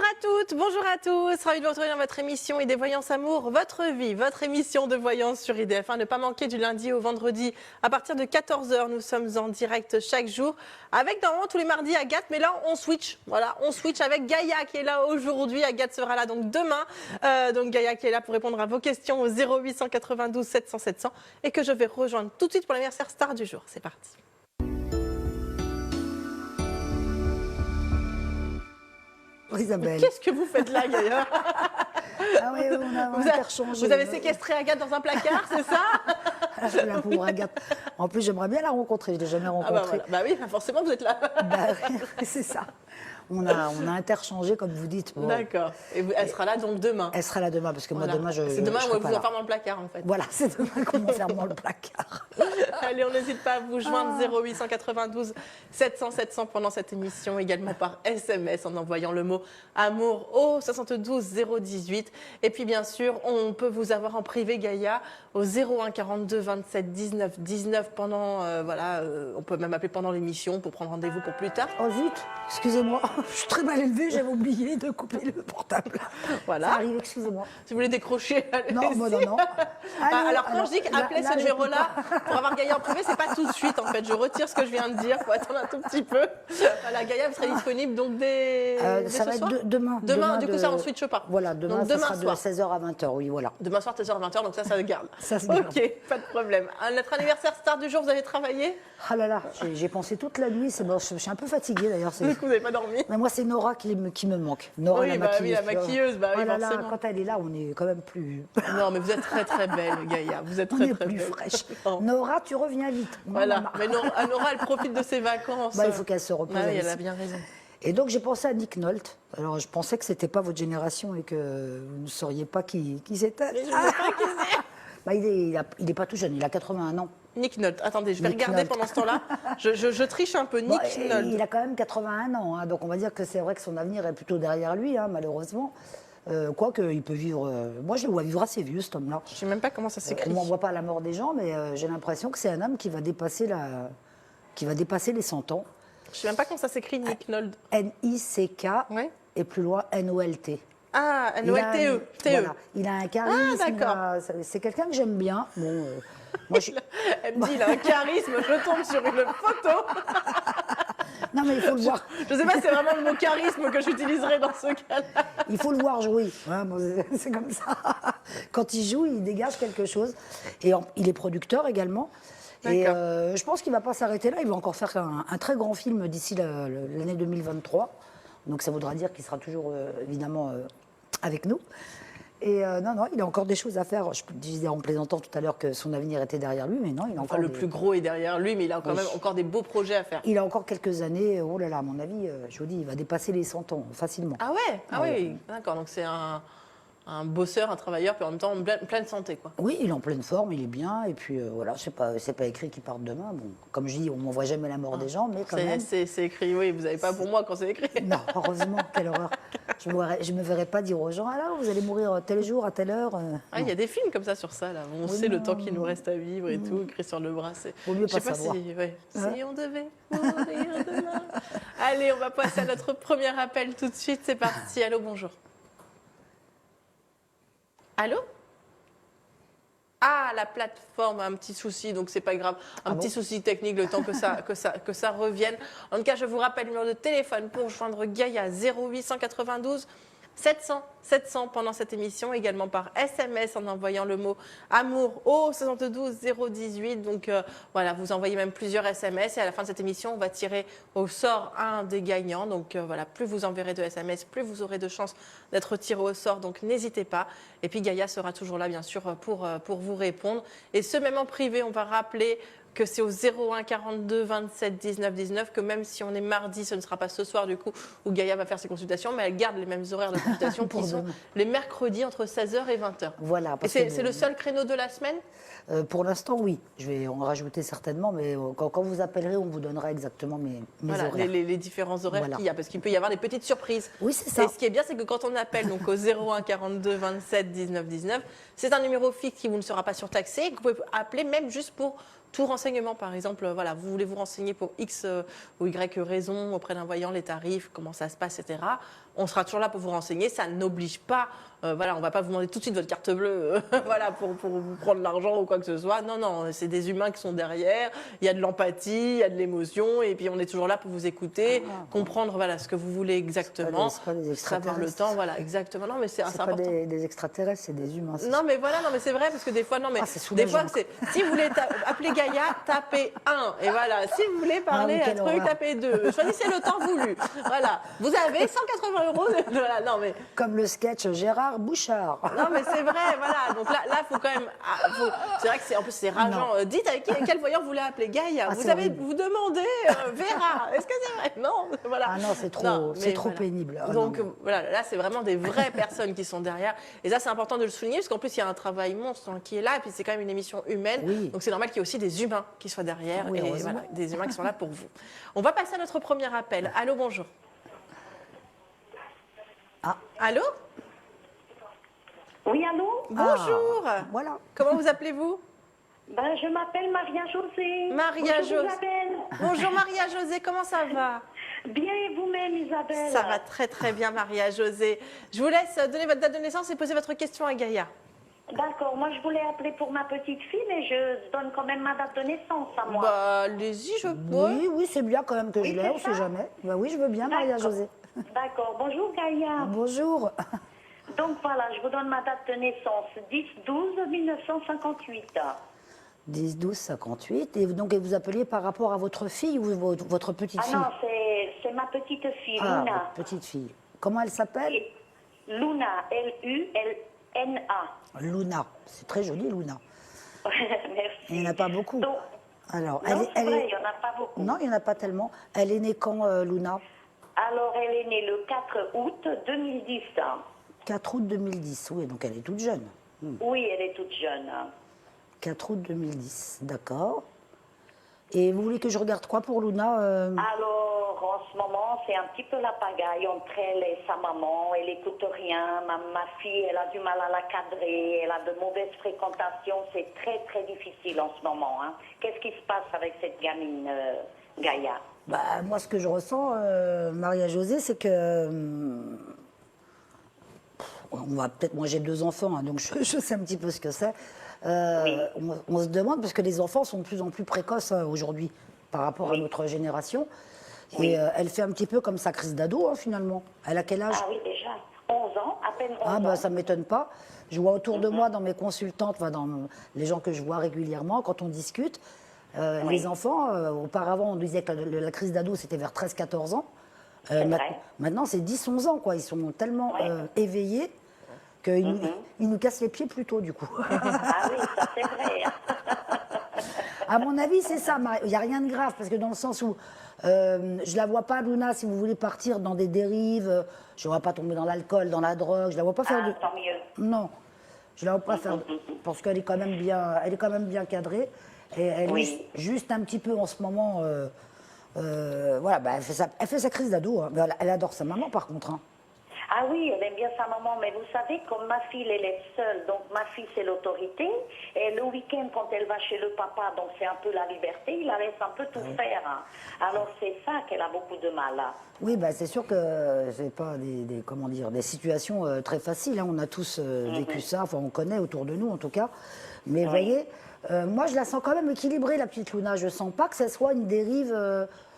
à toutes, bonjour à tous, ravi de vous retrouver dans votre émission Idée Voyance Amour, votre vie, votre émission de voyance sur IDF1. Ne pas manquer du lundi au vendredi à partir de 14 h. Nous sommes en direct chaque jour avec normalement tous les mardis Agathe, mais là on switch. Voilà, on switch avec Gaïa qui est là aujourd'hui. Agathe sera là donc demain. Donc Gaïa qui est là pour répondre à vos questions au 0892 700 700 et que je vais rejoindre tout de suite pour l'anniversaire star du jour. C'est parti. Isabelle. Qu'est-ce que vous faites là, Gaïa? Ah oui, on a interchangé. Vous avez séquestré Agathe dans un placard, c'est ça? La pauvre Agathe. En plus, j'aimerais bien la rencontrer. Je ne l'ai jamais rencontrée. Bah oui, forcément, vous êtes là. C'est ça. On a interchangé, comme vous dites. Bon. D'accord. Et elle sera là donc demain. Elle sera là demain, parce que moi, demain, c'est demain où elle vous enferme enferme dans le placard, en fait. Voilà, c'est demain qu'on m'enferme dans le placard. Allez, on n'hésite pas à vous joindre 0892 700 700 pendant cette émission, également par SMS en envoyant le mot amour au 72 018. Et puis, bien sûr, on peut vous avoir en privé, Gaïa, au 01 42 27 19 19 pendant, on peut même appeler pendant l'émission pour prendre rendez-vous pour plus tard. Oh zut, excusez-moi, je suis très mal élevée, j'avais oublié de couper le portable. Voilà. Ça arrive, excusez-moi. Si vous voulez décrocher, allez. Non, non. Alors quand je dis qu'appeler ce numéro-là pour avoir Gaïa en privé, c'est pas tout de suite en fait. Je retire ce que je viens de dire, faut attendre un tout petit peu. Voilà, Gaïa, vous serez disponible donc dès ça va ce soir. être demain. Demain, du coup, ça on switch pas. Voilà, demain, donc, ça sera soir. de 16h à 20h, oui, voilà. Demain soir, 16h à 20h, donc ça se garde. Ça se garde. Ok, pas de problème. Notre anniversaire star du jour, vous avez travaillé? Ah là là, j'ai pensé toute la nuit, c'est bon, je suis un peu fatiguée d'ailleurs. Du coup, vous n'avez pas dormi? Mais moi, c'est Nora qui me manque. Nora, oui, la maquilleuse, bah oui, oh là là, forcément. quand elle est là, on est quand même plus... Non, mais vous êtes très très belle, Gaïa. Vous êtes on très est très plus belle. fraîche. Non. Nora, tu reviens vite. Voilà, mais Nora, elle profite de ses vacances. Bah, il faut qu'elle se repose. Ah oui, elle a bien raison. Et donc, j'ai pensé à Nick Nolte. Alors, je pensais que c'était pas votre génération et que vous ne sauriez pas qui c'était. Mais je ne sais pas qui c'est. Bah, il est pas tout jeune, il a 81 ans. Nick Nolte. Attendez, je vais Nick regarder Nolte. pendant ce temps-là. Je triche un peu. Nick Nolte. Il a quand même 81 ans, hein, donc on va dire que c'est vrai que son avenir est plutôt derrière lui, hein, malheureusement. Quoique, il peut vivre... moi, je le vois vivre assez vieux, cet homme-là. Je ne sais même pas comment ça s'écrit. On n'en voit pas la mort des gens, mais j'ai l'impression que c'est un homme qui va dépasser les 100 ans. Je ne sais même pas comment ça s'écrit, Nick Nolte. N-I-C-K Ouais. et plus loin N-O-L-T. Ah, N-O-L-T-E. Voilà. Il a un charisme. Ah, d'accord. C'est quelqu'un que j'aime bien. Bon, moi, Elle me dit, il a un charisme. Je tombe sur une photo. Non, mais il faut le voir. Je ne sais pas si c'est vraiment le mot charisme que j'utiliserai dans ce cas-là. Il faut le voir jouer. Ouais, bon, c'est comme ça. Quand il joue, il dégage quelque chose. Et il est producteur également. Et je pense qu'il ne va pas s'arrêter là. Il va encore faire un très grand film d'ici l'année 2023. Donc ça voudra dire qu'il sera toujours évidemment avec nous. Et non, il a encore des choses à faire. Je disais en plaisantant tout à l'heure que son avenir était derrière lui, mais non, il a encore... le plus gros est derrière lui, mais il a quand même encore des beaux projets à faire. Il a encore quelques années. Oh là là, à mon avis, je vous dis, il va dépasser les 100 ans facilement. Ah ouais? Ah oui, d'accord. Donc c'est un bosseur, un travailleur, puis en même temps en pleine santé, quoi. Oui, il est en pleine forme, il est bien, et puis voilà, c'est pas écrit qu'il parte demain. Bon, comme je dis, on m'envoie jamais la mort des gens, mais quand même. C'est écrit, oui, vous n'avez pas pour moi quand c'est écrit. Non, heureusement, quelle horreur. Je me verrais pas dire aux gens, alors vous allez mourir tel jour, à telle heure. Il y a des films comme ça sur ça, là. On sait le temps qu'il nous reste à vivre et tout, écrit sur le bras. Vaut mieux Je sais pas savoir. Si on devait mourir demain. Allez, on va passer à notre premier appel tout de suite. C'est parti. Allô, bonjour. Allô? Ah, la plateforme a un petit souci, donc c'est pas grave. Un petit souci technique, le temps que ça revienne. En tout cas, je vous rappelle le numéro de téléphone pour joindre Gaïa 0892 700 700 pendant cette émission, également par SMS en envoyant le mot amour au 72 018. Donc voilà, vous envoyez même plusieurs SMS et à la fin de cette émission, on va tirer au sort un des gagnants. Donc voilà, plus vous enverrez de SMS, plus vous aurez de chances d'être tiré au sort. Donc n'hésitez pas. Et puis Gaïa sera toujours là, bien sûr, pour vous répondre. Et ce, même en privé, on va rappeler que c'est au 01 42 27 19 19, que même si on est mardi, ce ne sera pas ce soir du coup où Gaïa va faire ses consultations, mais elle garde les mêmes horaires de consultation qui sont les mercredis entre 16h et 20h. Voilà. Et c'est le seul créneau de la semaine? Pour l'instant, oui. Je vais en rajouter certainement, mais quand vous appellerez, on vous donnera exactement mes horaires. Les différents horaires qu'il y a, parce qu'il peut y avoir des petites surprises. Oui, c'est ça. Et ce qui est bien, c'est que quand on appelle donc au 01 42 27 19 19, c'est un numéro fixe qui vous ne sera pas surtaxé et que vous pouvez appeler même juste pour tout renseignement. Par exemple, voilà, vous voulez vous renseigner pour X ou Y raison auprès d'un voyant, les tarifs, comment ça se passe, etc. on sera toujours là pour vous renseigner. Ça n'oblige pas. Voilà, on va pas vous demander tout de suite votre carte bleue voilà, pour vous prendre l'argent ou quoi que ce soit. Non, non, c'est des humains qui sont derrière. Il y a de l'empathie, il y a de l'émotion. Et puis, on est toujours là pour vous écouter, comprendre voilà, ce que vous voulez exactement. C'est pas des savoir le temps, voilà, exactement. Non, mais c'est pas important. des extraterrestres, c'est des humains. Non, mais voilà, non, mais c'est vrai, parce que des fois, non, mais c'est des fois, soulageant. si vous voulez appeler Gaïa, tapez 1. Et voilà, si vous voulez parler oui, à quelle truc, horreur. tapez 2. Choisissez le temps voulu. Voilà, vous avez 180 €. Voilà, non, mais. Comme le sketch Gérard Bouchard. Non, mais c'est vrai, voilà. Donc là, faut quand même. C'est vrai que c'est en plus c'est rageant. Dites avec quel voyant vous voulez appeler Gaïa. C'est horrible. Vous demandez Vera. Est-ce que c'est vrai? Non, voilà. Ah non, c'est trop, Non, mais trop voilà. pénible. Ah, Donc non. voilà, là c'est vraiment des vraies personnes qui sont derrière. Et ça c'est important de le souligner parce qu'en plus il y a un travail monstre qui est là et puis c'est quand même une émission humaine. Oui. Donc c'est normal qu'il y ait aussi des humains qui soient derrière Oui, et heureusement. voilà, des humains qui sont là pour vous. On va passer à notre premier appel. Allô, bonjour. Ah. Allô? Oui, allô? Bonjour. Voilà. Comment vous appelez-vous? Ben, je m'appelle Maria-Josée. Maria Bonjour, Josée. Isabelle. Bonjour Maria-Josée, comment ça va? Bien, et vous-même, Isabelle? Ça va très très bien Maria-Josée. Je vous laisse donner votre date de naissance et poser votre question à Gaïa. D'accord, moi je voulais appeler pour ma petite fille, mais je donne quand même ma date de naissance à moi. Bah allez-y, je peux. Oui, oui, c'est bien quand même que je Oui, l'ai, c'est on sait ça. jamais. Bah oui, je veux bien, D'accord. Maria-Josée. D'accord, bonjour Gaïa. Bonjour. Donc voilà, je vous donne ma date de naissance, 10-12-1958. 10-12-58. Et donc, vous appeliez par rapport à votre fille ou votre petite Ah fille? non, c'est ma petite fille, Ah, Luna. votre petite fille. Comment elle s'appelle? Luna, Luna. Luna. C'est très joli, Luna. Merci. Il n'y en a pas beaucoup. Donc, Alors, non, c'est vrai, il n'y en a pas beaucoup. Non, il n'y en a pas tellement. Elle est née quand, Luna? Alors, elle est née le 4 août 2010. 4 août 2010. Oui, donc elle est toute jeune. Oui, elle est toute jeune. 4 août 2010, d'accord. Et vous voulez que je regarde quoi pour Luna Alors, en ce moment, c'est un petit peu la pagaille entre elle et sa maman. Elle n'écoute rien. Ma fille, elle a du mal à la cadrer. Elle a de mauvaises fréquentations. C'est très, très difficile en ce moment. Hein. Qu'est-ce qui se passe avec cette gamine, Gaïa? Bah, moi, ce que je ressens, Maria-Josée, c'est que... on va peut-être... Moi, j'ai 2 enfants, hein, donc je sais un petit peu ce que c'est. Oui. On se demande, parce que les enfants sont de plus en plus précoces aujourd'hui par rapport à notre génération. Oui. Et elle fait un petit peu comme sa crise d'ado, hein, finalement. Elle a quel âge? Ah oui, déjà. 11 ans, à peine 11 Ah ans. bah ça ne m'étonne pas. Je vois autour de moi, dans mes consultantes, enfin, dans les gens que je vois régulièrement, quand on discute, les enfants, auparavant on disait que la crise d'ado c'était vers 13-14 ans. C'est vrai. Maintenant c'est 10-11 ans, quoi. Ils sont tellement éveillés qu'ils ils nous cassent les pieds plus tôt, du coup. Ah oui, ça c'est vrai. À mon avis, c'est ça. Il n'y a rien de grave, parce que dans le sens où je la vois pas, Luna, si vous voulez partir dans des dérives, je ne vois pas tomber dans l'alcool, dans la drogue, je la vois pas faire Ah, de... tant mieux. Non, je la vois pas faire, parce qu'elle est quand même bien cadrée, et elle Oui. est juste un petit peu en ce moment, voilà, bah, elle fait sa crise d'ado, hein. Mais elle adore sa maman par contre, hein. Ah oui, elle aime bien sa maman, mais vous savez, comme ma fille, elle est seule, donc ma fille, c'est l'autorité, et le week-end, quand elle va chez le papa, donc c'est un peu la liberté, il la laisse un peu tout faire, hein. Alors c'est ça qu'elle a beaucoup de mal, hein. Oui, bah, c'est sûr que c'est pas comment dire, des situations très faciles, hein. On a tous vécu ça, enfin on connaît autour de nous en tout cas. Mais vous voyez, moi je la sens quand même équilibrée, la petite Luna. Je sens pas que ça soit une dérive.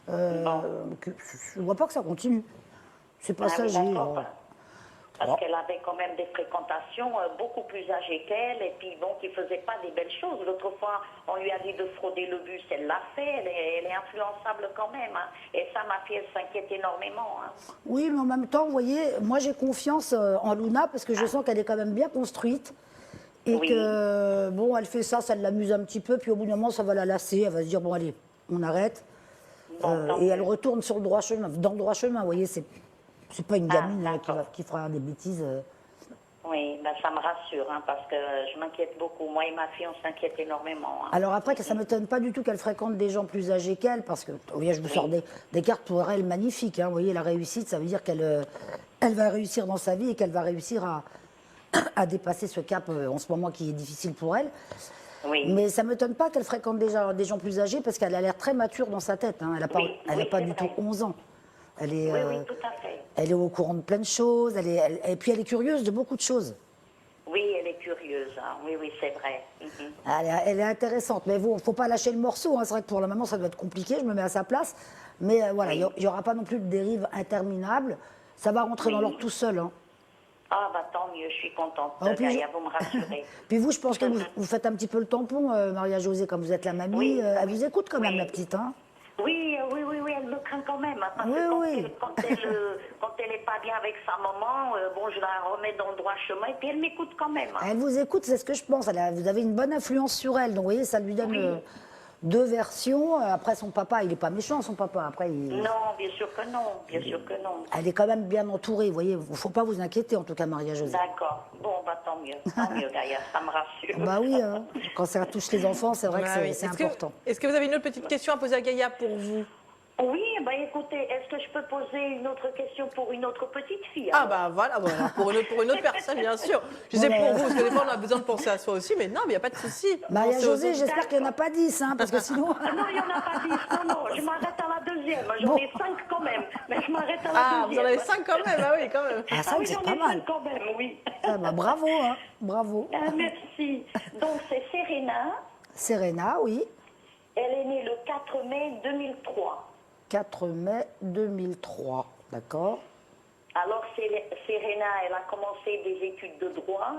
Je vois pas que ça continue. C'est passager. Ah oui, d'accord. Oh. Parce qu'elle avait quand même des fréquentations beaucoup plus âgées qu'elle, et puis bon, qui ne faisait pas des belles choses. L'autre fois, on lui a dit de frauder le bus, elle l'a fait, elle est influençable quand même, hein. Et ça, ma fille, elle s'inquiète énormément, hein. Oui, mais en même temps, vous voyez, moi j'ai confiance en Luna parce que je sens qu'elle est quand même bien construite. Et Oui. que, bon, elle fait ça, ça l'amuse un petit peu, puis au bout d'un moment, ça va la lasser, elle va se dire, bon, allez, on arrête. Bon, tant Et elle mieux. retourne sur le droit chemin, dans le droit chemin, vous voyez, c'est pas une gamine d'accord. qui fera des bêtises. Oui, ben ça me rassure, hein, parce que je m'inquiète beaucoup. Moi et ma fille, on s'inquiète énormément, hein. Alors après, que ça ne m'étonne pas du tout qu'elle fréquente des gens plus âgés qu'elle, parce que, vous voyez, je vous sors des cartes pour elle magnifiques, hein, vous voyez, la réussite, ça veut dire qu'elle elle va réussir dans sa vie et qu'elle va réussir à dépasser ce cap en ce moment qui est difficile pour elle. Oui. Mais ça ne m'étonne pas qu'elle fréquente des gens plus âgés parce qu'elle a l'air très mature dans sa tête, hein. Elle n'a pas, Oui, elle a oui, pas c'est du vrai. tout 11 ans. Elle est, Oui, oui, tout à fait. elle est au courant de plein de choses. Et puis elle est curieuse de beaucoup de choses. Oui, elle est curieuse. Hein. Oui, oui, c'est vrai. Mhm. Elle est intéressante. Mais il ne faut pas lâcher le morceau. Hein. C'est vrai que pour la maman, ça doit être compliqué. Je me mets à sa place. Mais voilà, il n'y aura pas non plus de dérive interminable. Ça va rentrer dans l'ordre tout seul. Hein. Ah, bah tant mieux, je suis contente. En plus, Gaïa, vous me rassurez. Puis vous, je pense que vous faites un petit peu le tampon, Maria-Josée, quand vous êtes la mamie. Oui. Elle vous écoute quand même, Oui. la petite. Hein. Oui, oui, oui, oui, elle me craint quand même. Hein, parce Oui, que oui. quand elle est pas bien avec sa maman, bon, je la remets dans le droit chemin et puis elle m'écoute quand même. Hein. Elle vous écoute, c'est ce que je pense. Vous avez une bonne influence sur elle. Donc, vous voyez, ça lui donne deux versions. Après, son papa, il n'est pas méchant, son papa. Après, Non, bien sûr que non, bien sûr que non. elle est quand même bien entourée. Vous voyez, il ne faut pas vous inquiéter, en tout cas, Maria-Josée. D'accord. Bon, bah tant mieux, Gaïa, ça me rassure. Bah oui, hein. Quand ça touche les enfants, c'est vrai que Ah oui. c'est Est-ce que- important. Est-ce que vous avez une autre petite question à poser à Gaïa pour vous? Oui, bah écoutez, est-ce que je peux poser une autre question pour une autre petite fille Ah alors bah voilà, pour une autre personne, bien sûr. Je disais Voilà. pour vous, parce que des fois on a besoin de penser à soi aussi, mais non, mais il n'y a pas de souci. Maria-Josée, Pensez aux autres. j'espère qu'il n'y en a pas 10, hein, parce que sinon... Ah non, il n'y en a pas 10, non, je m'arrête à la deuxième. J'en ai 5 quand même, mais je m'arrête à la Ah, vous deuxième. en avez 5 quand même, ah oui, quand même. Ah, Ah 5, oui, c'est j'en pas ai mal. 5 quand même, oui. Ah, bah, bravo, hein. Bravo. Ah, merci. Donc c'est Serena, Serena, oui. elle est née le 4 mai 2003. 4 mai 2003, d'accord. Alors Serena, elle a commencé des études de droit,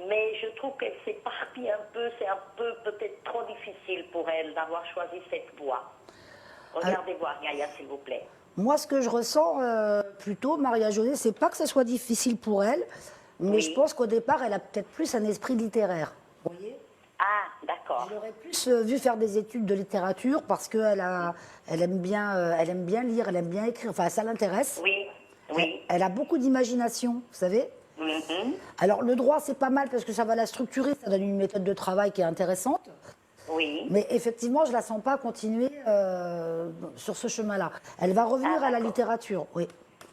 mais je trouve qu'elle s'éparpille un peu, c'est un peu peut-être trop difficile pour elle d'avoir choisi cette voie. Regardez voir, Gaïa, s'il vous plaît. Moi, ce que je ressens plutôt, Maria-Josée, c'est pas que ce soit difficile pour elle, mais Oui. je pense qu'au départ, elle a peut-être plus un esprit littéraire. Vous voyez ? Ah, d'accord. Elle aurait plus vu faire des études de littérature parce qu'elle aime bien lire, elle aime bien écrire, enfin ça l'intéresse. Oui, oui. Elle a beaucoup d'imagination, vous savez. Mhm. Alors le droit c'est pas mal parce que ça va la structurer, ça donne une méthode de travail qui est intéressante. Oui. Mais effectivement, je la sens pas continuer sur ce chemin-là. Elle va revenir à la littérature, oui.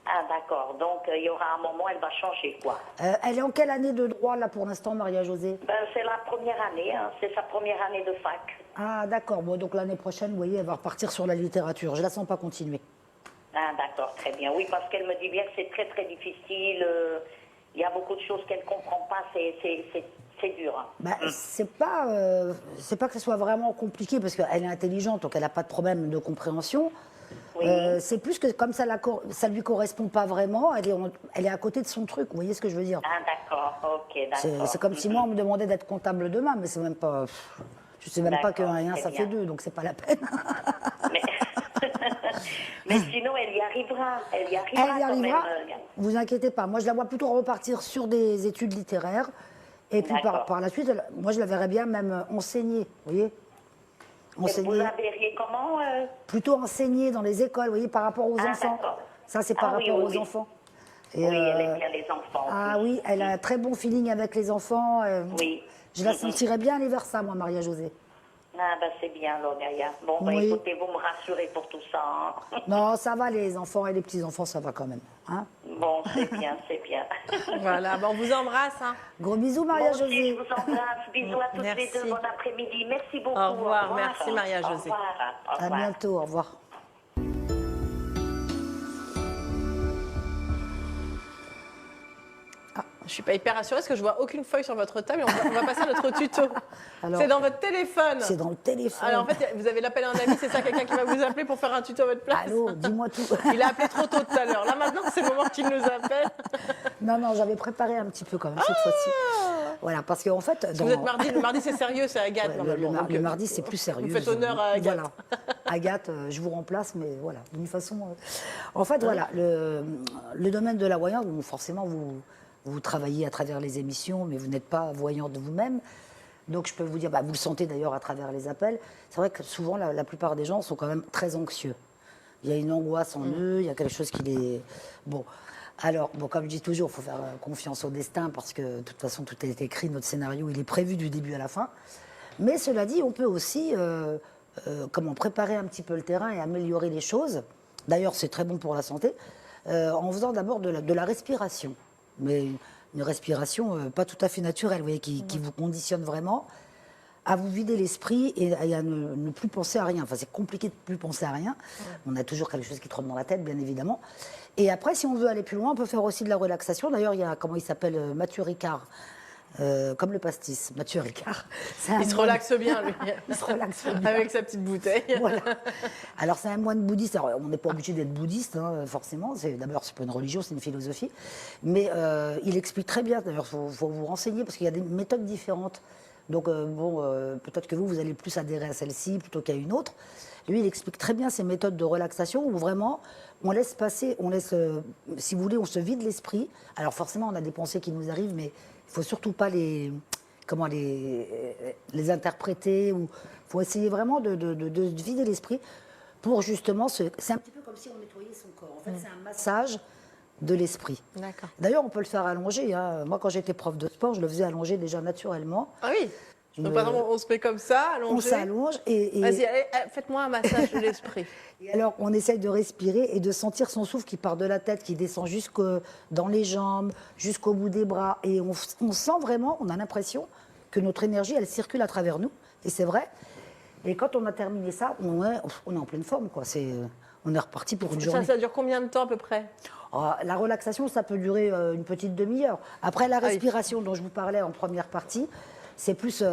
Ah, d'accord. Donc, il y aura un moment, elle va changer, quoi. Elle est en quelle année de droit là pour l'instant, Maria-Josée? Ben, c'est la première année, hein. C'est sa première année de fac. Ah d'accord, bon, donc l'année prochaine, vous voyez, elle va repartir sur la littérature. Je la sens pas continuer. Ah, d'accord, très bien. Oui, parce qu'elle me dit bien que c'est très, très difficile. Il y a beaucoup de choses qu'elle ne comprend pas. C'est dur. Hein. Bah, c'est pas que ce soit vraiment compliqué parce qu'elle est intelligente, donc elle n'a pas de problème de compréhension. Oui. C'est plus que comme ça lui correspond pas vraiment, elle est à côté de son truc, vous voyez ce que je veux dire? Ah, d'accord, ok, d'accord. C'est comme si moi on me demandait d'être comptable demain, mais c'est même pas. Je sais même pas que D'accord, 1 et 1 très ça bien. fait 2, donc c'est pas la peine. Mais, mais sinon, elle y arrivera. Elle y arrivera. Elle y quand arrivera, même. vous inquiétez pas. Moi je la vois plutôt repartir sur des études littéraires. Et puis D'accord. par la suite, moi je la verrais bien même enseigner, vous voyez? Et vous Enseigner. la verriez comment Plutôt enseigner dans les écoles, vous voyez, par rapport aux Ah, enfants. d'accord. Ça, c'est par Ah, oui, rapport oui, aux oui. enfants. Oui, Et, elle aime bien les enfants. en ah plus. oui, elle a un très bon feeling avec les enfants. Oui. Je la sentirais bien aller vers ça, moi, Maria-Josée. Ah, bah c'est bien, alors, Gaïa. Bon, bah Oui. écoutez, vous me rassurez pour tout ça. Hein. Non, ça va, les enfants et les petits-enfants, ça va quand même. Hein. Bon, c'est bien, c'est bien. Voilà, ben, on vous embrasse. Hein. Gros bisous, Moi aussi, je Maria-Josée. vous embrasse. Bisous à toutes les Merci. deux. Bon après-midi. Merci beaucoup. Au revoir. Merci, Au Maria-Josée. revoir. Au À revoir. bientôt, au revoir. Je suis pas hyper rassurée parce que je vois aucune feuille sur votre table et on va passer à notre tuto. Alors, C'est dans votre téléphone. C'est dans le téléphone. Alors en fait, vous avez l'appel à un ami, c'est ça, quelqu'un qui va vous appeler pour faire un tuto à votre place. Allô, dis-moi tout. Il a appelé trop tôt tout à l'heure. Là maintenant, c'est le moment qu'il nous appelle. Non, j'avais préparé un petit peu quand même cette fois-ci. Voilà, parce qu'en fait... Parce que vous êtes mardi, le mardi c'est sérieux, c'est Agathe Ouais, normalement. Donc, le mardi, c'est plus sérieux. Vous faites honneur à Agathe. Voilà. Agathe, je vous remplace, mais voilà, d'une façon... En fait, voilà, le domaine de la voyance, bon, forcément, vous travaillez à travers les émissions, mais vous n'êtes pas voyante vous-même. Donc, je peux vous dire, vous le sentez d'ailleurs à travers les appels, c'est vrai que souvent, la plupart des gens sont quand même très anxieux. Il y a une angoisse en eux, il y a quelque chose qui les... Bon, alors, comme je dis toujours, il faut faire confiance au destin, parce que de toute façon, tout est écrit, notre scénario, il est prévu du début à la fin. Mais cela dit, on peut aussi préparer un petit peu le terrain et améliorer les choses. D'ailleurs, c'est très bon pour la santé, en faisant d'abord de la respiration. Mais une respiration pas tout à fait naturelle, vous voyez, qui vous conditionne vraiment à vous vider l'esprit et à ne plus penser à rien. Enfin, c'est compliqué de ne plus penser à rien. On a toujours quelque chose qui trotte dans la tête, bien évidemment. Et après, si on veut aller plus loin, on peut faire aussi de la relaxation. D'ailleurs, il y a, comment il s'appelle, Mathieu Ricard. Comme le pastis, Mathieu Ricard. Il se relaxe bien, lui. Il se relaxe bien. Avec sa petite bouteille. Voilà. Alors, c'est un moine bouddhiste. Alors, on n'est pas obligé d'être bouddhiste, hein, forcément. D'abord, c'est pas une religion, c'est une philosophie. Mais il explique très bien. D'ailleurs, il faut vous renseigner parce qu'il y a des méthodes différentes. Donc, peut-être que vous allez plus adhérer à celle-ci plutôt qu'à une autre. Lui, il explique très bien ces méthodes de relaxation où vraiment, on laisse passer, si vous voulez, on se vide l'esprit. Alors, forcément, on a des pensées qui nous arrivent, mais il ne faut surtout pas les interpréter. Il faut essayer vraiment de vider l'esprit pour justement... C'est un petit peu comme si on nettoyait son corps. En fait, c'est un massage de l'esprit. D'accord. D'ailleurs, on peut le faire allongé. Hein. Moi, quand j'étais prof de sport, je le faisais allongé déjà naturellement. Ah oui. Donc, par exemple, on se met comme ça, allongé. On s'allonge et... Vas-y, allez, faites-moi un massage de l'esprit. Et alors, on essaye de respirer et de sentir son souffle qui part de la tête, qui descend jusque dans les jambes, jusqu'au bout des bras. Et on sent vraiment, on a l'impression que notre énergie, elle circule à travers nous. Et c'est vrai. Et quand on a terminé ça, on est en pleine forme, quoi. On est reparti pour une journée. Ça dure combien de temps à peu près? La relaxation, ça peut durer une petite demi-heure. Après, la respiration dont je vous parlais en première partie, c'est plus...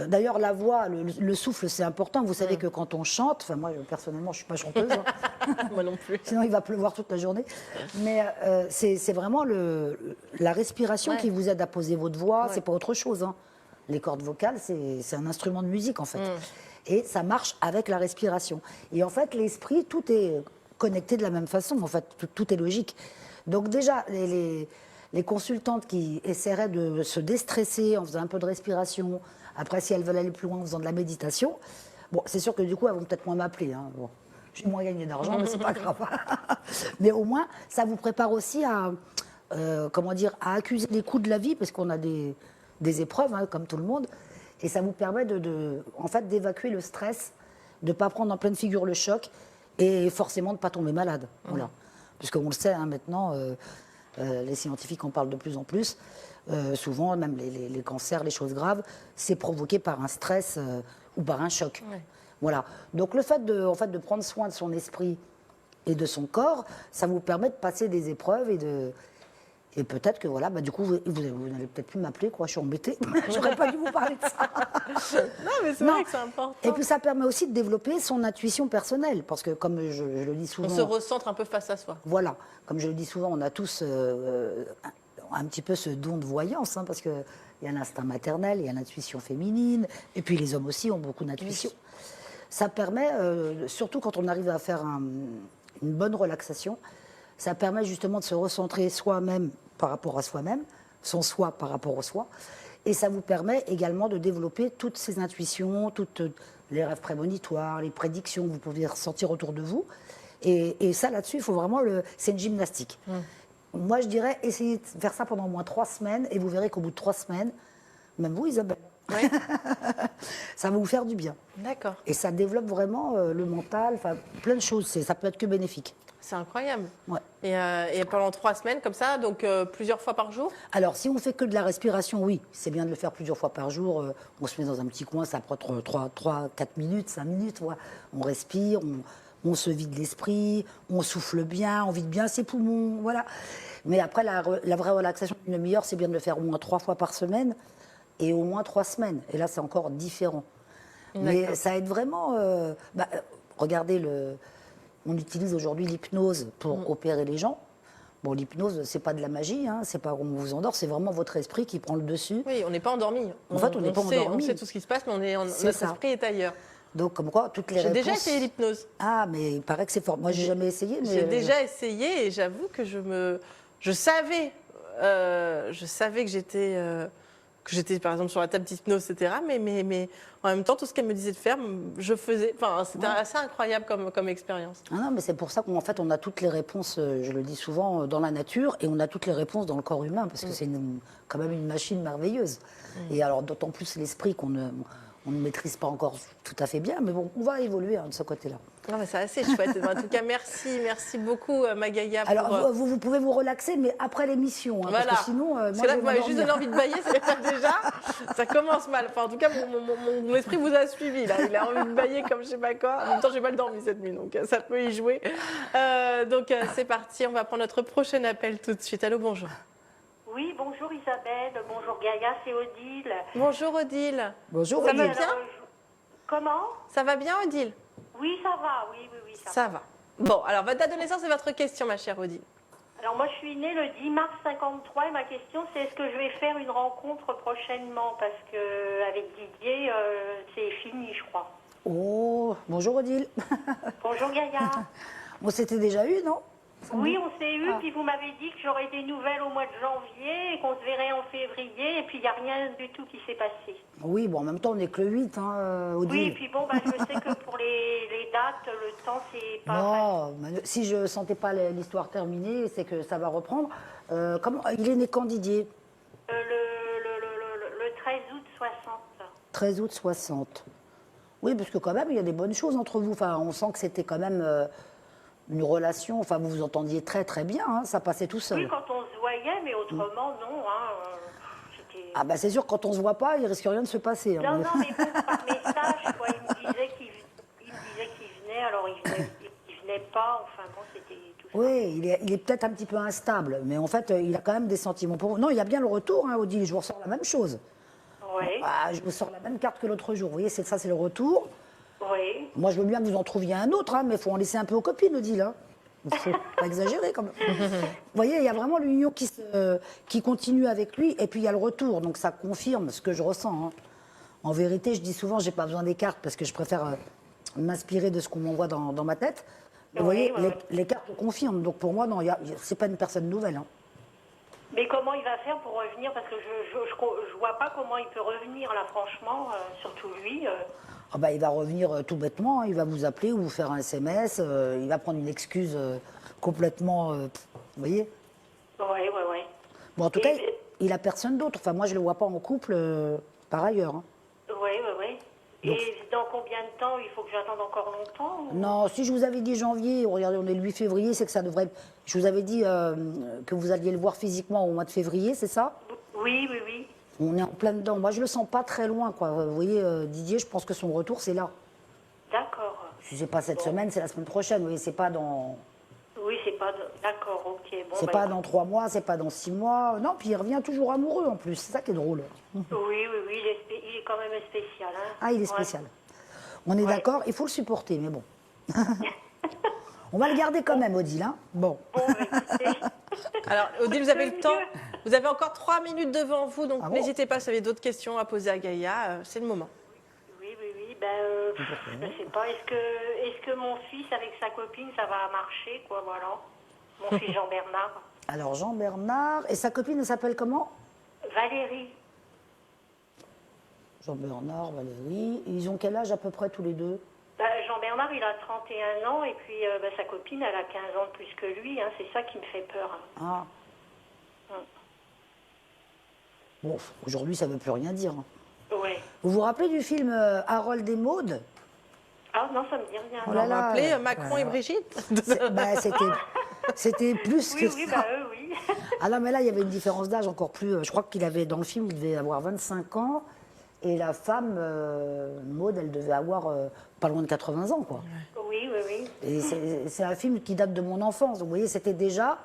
D'ailleurs, la voix, le souffle, c'est important. Vous savez que quand on chante, enfin moi, personnellement, je ne suis pas chanteuse. Hein. Moi non plus. Sinon, il va pleuvoir toute la journée. Mais c'est vraiment la respiration qui vous aide à poser votre voix. C'est pas autre chose. Hein. Les cordes vocales, c'est un instrument de musique, en fait. Et ça marche avec la respiration. Et en fait, l'esprit, tout est connecté de la même façon. En fait, tout est logique. Donc déjà, les consultantes qui essaieraient de se déstresser en faisant un peu de respiration, après, si elles veulent aller plus loin en faisant de la méditation, bon, c'est sûr que du coup, elles vont peut-être moins m'appeler. Hein. Bon, j'ai moins gagné d'argent, mais c'est pas grave. Mais au moins, ça vous prépare aussi à accuser les coups de la vie, parce qu'on a des épreuves, hein, comme tout le monde. Et ça vous permet en fait, d'évacuer le stress, de ne pas prendre en pleine figure le choc et forcément de ne pas tomber malade. Voilà. Puisqu'on le sait, hein, maintenant, les scientifiques en parlent de plus en plus. Souvent, même les cancers, les choses graves, c'est provoqué par un stress ou par un choc. Ouais. Voilà. Donc le fait de prendre soin de son esprit et de son corps, ça vous permet de passer des épreuves et peut-être que voilà, du coup, vous n'allez peut-être plus m'appeler, quoi. Je suis embêtée. J'aurais pas dû vous parler de ça. Non, mais c'est vrai que c'est important. Et puis ça permet aussi de développer son intuition personnelle, parce que comme je le dis souvent, on se recentre un peu face à soi. Voilà, comme je le dis souvent, on a tous un petit peu ce don de voyance, hein, parce qu'il y a l'instinct maternel, il y a l'intuition féminine, et puis les hommes aussi ont beaucoup d'intuition. Oui. Ça permet, surtout quand on arrive à faire une bonne relaxation, ça permet justement de se recentrer soi-même par rapport à soi-même, son soi par rapport au soi, et ça vous permet également de développer toutes ces intuitions, toutes les rêves prémonitoires, les prédictions que vous pouvez ressentir autour de vous. Et ça, là-dessus, il faut vraiment c'est une gymnastique. Moi, je dirais, essayez de faire ça pendant au moins 3 semaines, et vous verrez qu'au bout de 3 semaines, même vous, Isabelle, ouais. Ça va vous faire du bien. D'accord. Et ça développe vraiment le mental, enfin plein de choses. Ça peut être que bénéfique. C'est incroyable. Ouais. Et pendant 3 semaines comme ça, donc plusieurs fois par jour? Alors, si on fait que de la respiration, oui, c'est bien de le faire plusieurs fois par jour. On se met dans un petit coin, ça prend 3, 4 minutes, 5 minutes. Voilà. On respire, on se vide l'esprit, on souffle bien, on vide bien ses poumons, voilà. Mais après, la vraie relaxation d'une demi-heure, c'est bien de le faire au moins 3 fois par semaine et au moins 3 semaines. Et là, c'est encore différent. Mais ça aide vraiment... regardez, on utilise aujourd'hui l'hypnose pour opérer les gens. Bon, l'hypnose, c'est pas de la magie, hein, c'est pas on vous endort, c'est vraiment votre esprit qui prend le dessus. Oui, on n'est pas endormi. En fait, on n'est pas endormi. On sait tout ce qui se passe, mais notre esprit est ailleurs. Donc, comme quoi, toutes les réponses... J'ai déjà essayé l'hypnose. Ah, mais il paraît que c'est fort. Moi, j'ai jamais essayé. Mais... J'ai déjà essayé et j'avoue que je savais que j'étais par exemple sur la table d'hypnose, etc. Mais en même temps, tout ce qu'elle me disait de faire, je faisais. Enfin, c'était assez incroyable comme expérience. Ah non, mais c'est pour ça qu'en fait, on a toutes les réponses, je le dis souvent, dans la nature, et on a toutes les réponses dans le corps humain, parce que c'est quand même une machine merveilleuse. Et alors, d'autant plus l'esprit qu'on ne maîtrise pas encore tout à fait bien, mais bon, on va évoluer de ce côté-là. Non, mais c'est assez chouette. En tout cas, merci beaucoup, Magaïa. Alors, vous pouvez vous relaxer, mais après l'émission. Hein, voilà. Parce que sinon, parce moi, que là, je vous vais m'avez juste donné m'endormir. envie de bailler, c'est déjà, ça commence mal. Enfin, en tout cas, mon esprit vous a suivi. Là. Il a envie de bailler comme je sais pas quoi. En même temps, j'ai mal dormi cette nuit, donc ça peut y jouer. C'est parti. On va prendre notre prochain appel tout de suite. Allô, bonjour. Oui, bonjour Isabelle, bonjour Gaïa, c'est Odile. Bonjour, Odile. Bonjour, Ça va Odile. bien Comment? Ça va bien, Odile? Oui, ça va, oui, Ça va. Bon, alors, votre date de naissance et votre question, ma chère Odile. Alors moi, je suis née le 10 mars 53 et ma question, c'est est-ce que je vais faire une rencontre prochainement? Parce que avec Didier, c'est fini, je crois. Oh, bonjour, Odile. Bonjour Gaïa. On s'était déjà eu, non? Oui, on s'est eu, Ah. puis vous m'avez dit que j'aurais des nouvelles au mois de janvier et qu'on se verrait en février, et puis il n'y a rien du tout qui s'est passé. Oui, bon, en même temps, on n'est que le 8, hein, Odile. Oui, et puis bon, je sais que pour les dates, le temps, c'est pas Non, mais si je sentais pas l'histoire terminée, c'est que ça va reprendre. Comment, il est né quand, Didier? Le 13 août 60. 13 août 60. Oui, parce que quand même, il y a des bonnes choses entre vous. Enfin, on sent que c'était quand même une relation. Enfin, vous vous entendiez très très bien. Hein, ça passait tout seul. Oui, quand on se voyait, mais autrement, non. C'était... Ah bah c'est sûr, quand on se voit pas, il risque rien de se passer. Hein. Non, mais bon, par message, quoi, il me disait qu'il venait, alors il venait pas. Enfin, bon, c'était tout ça. Oui, il est peut-être un petit peu instable, mais en fait, il a quand même des sentiments pour vous. Non, il y a bien le retour, hein, Odile. Je vous ressors la même chose. Oui, Ah, je vous sors la même carte que l'autre jour. Vous voyez, ça, c'est le retour. oui. Moi, je veux bien que vous en trouviez un autre, hein, mais il faut en laisser un peu aux copines, Odile. Hein. Il faut pas exagérer quand même. Vous voyez, il y a vraiment l'union qui continue avec lui, et puis il y a le retour, donc ça confirme ce que je ressens. Hein. En vérité, je dis souvent, j'ai pas besoin des cartes parce que je préfère m'inspirer de ce qu'on m'envoie dans ma tête. Mais vous Oui, voyez, oui. les cartes le confirment. Donc pour moi, non, c'est pas une personne nouvelle. Hein. Mais comment il va faire pour revenir? Parce que je vois pas comment il peut revenir, là, franchement, surtout lui. Ah bah, il va revenir tout bêtement, hein, il va vous appeler ou vous faire un SMS, il va prendre une excuse complètement. Vous voyez? Oui. Bon, en tout cas, il a personne d'autre. Enfin, moi, je le vois pas en couple par ailleurs. Hein. Oui. Et dans combien de temps? Il faut que j'attende encore longtemps ou... Non, si je vous avais dit janvier, regardez, on est le 8 février, c'est que ça devrait. Je vous avais dit que vous alliez le voir physiquement au mois de février, c'est ça? Oui. On est en plein dedans. Moi, je le sens pas très loin, quoi. Vous voyez, Didier, je pense que son retour, c'est là. D'accord. Si c'est pas cette semaine, c'est la semaine prochaine. Vous voyez, c'est pas dans. Oui, c'est pas... D'accord, ok. Bon, C'est pas dans 3 mois, c'est pas dans 6 mois. Non, puis il revient toujours amoureux en plus. C'est ça qui est drôle. Oui, il est quand même spécial. Hein. Ah, il est Ouais. spécial. On est d'accord, il faut le supporter, mais bon. On va le garder quand même, Odile. Hein, bon. Bon, écoutez, Alors, Odile, vous avez le temps. Vous avez encore 3 minutes devant vous, donc Ah bon n'hésitez pas si vous avez d'autres questions à poser à Gaïa. C'est le moment. oui. Je sais pas. Est-ce que mon fils, avec sa copine, ça va marcher, quoi, voilà. Mon fils Jean-Bernard. Alors, Jean-Bernard, et sa copine, elle s'appelle comment? Valérie. Jean-Bernard, Valérie. Ils ont quel âge à peu près tous les deux? Jean-Bernard, il a 31 ans et puis sa copine, elle a 15 ans de plus que lui. Hein, c'est ça qui me fait peur. Ah. Bon, aujourd'hui, ça ne veut plus rien dire. Hein. Ouais. Vous vous rappelez du film Harold et Maude? Ah non, ça me dit rien. Oh On là va là, appeler Macron ouais. et Brigitte. C'était plus que Oui, ça. eux, oui. Ah non, mais là, il y avait une différence d'âge encore plus. Je crois qu'il avait, dans le film, il devait avoir 25 ans. Et la femme, Maude, elle devait avoir pas loin de 80 ans, quoi. Oui. Et c'est un film qui date de mon enfance. Vous voyez, c'était déjà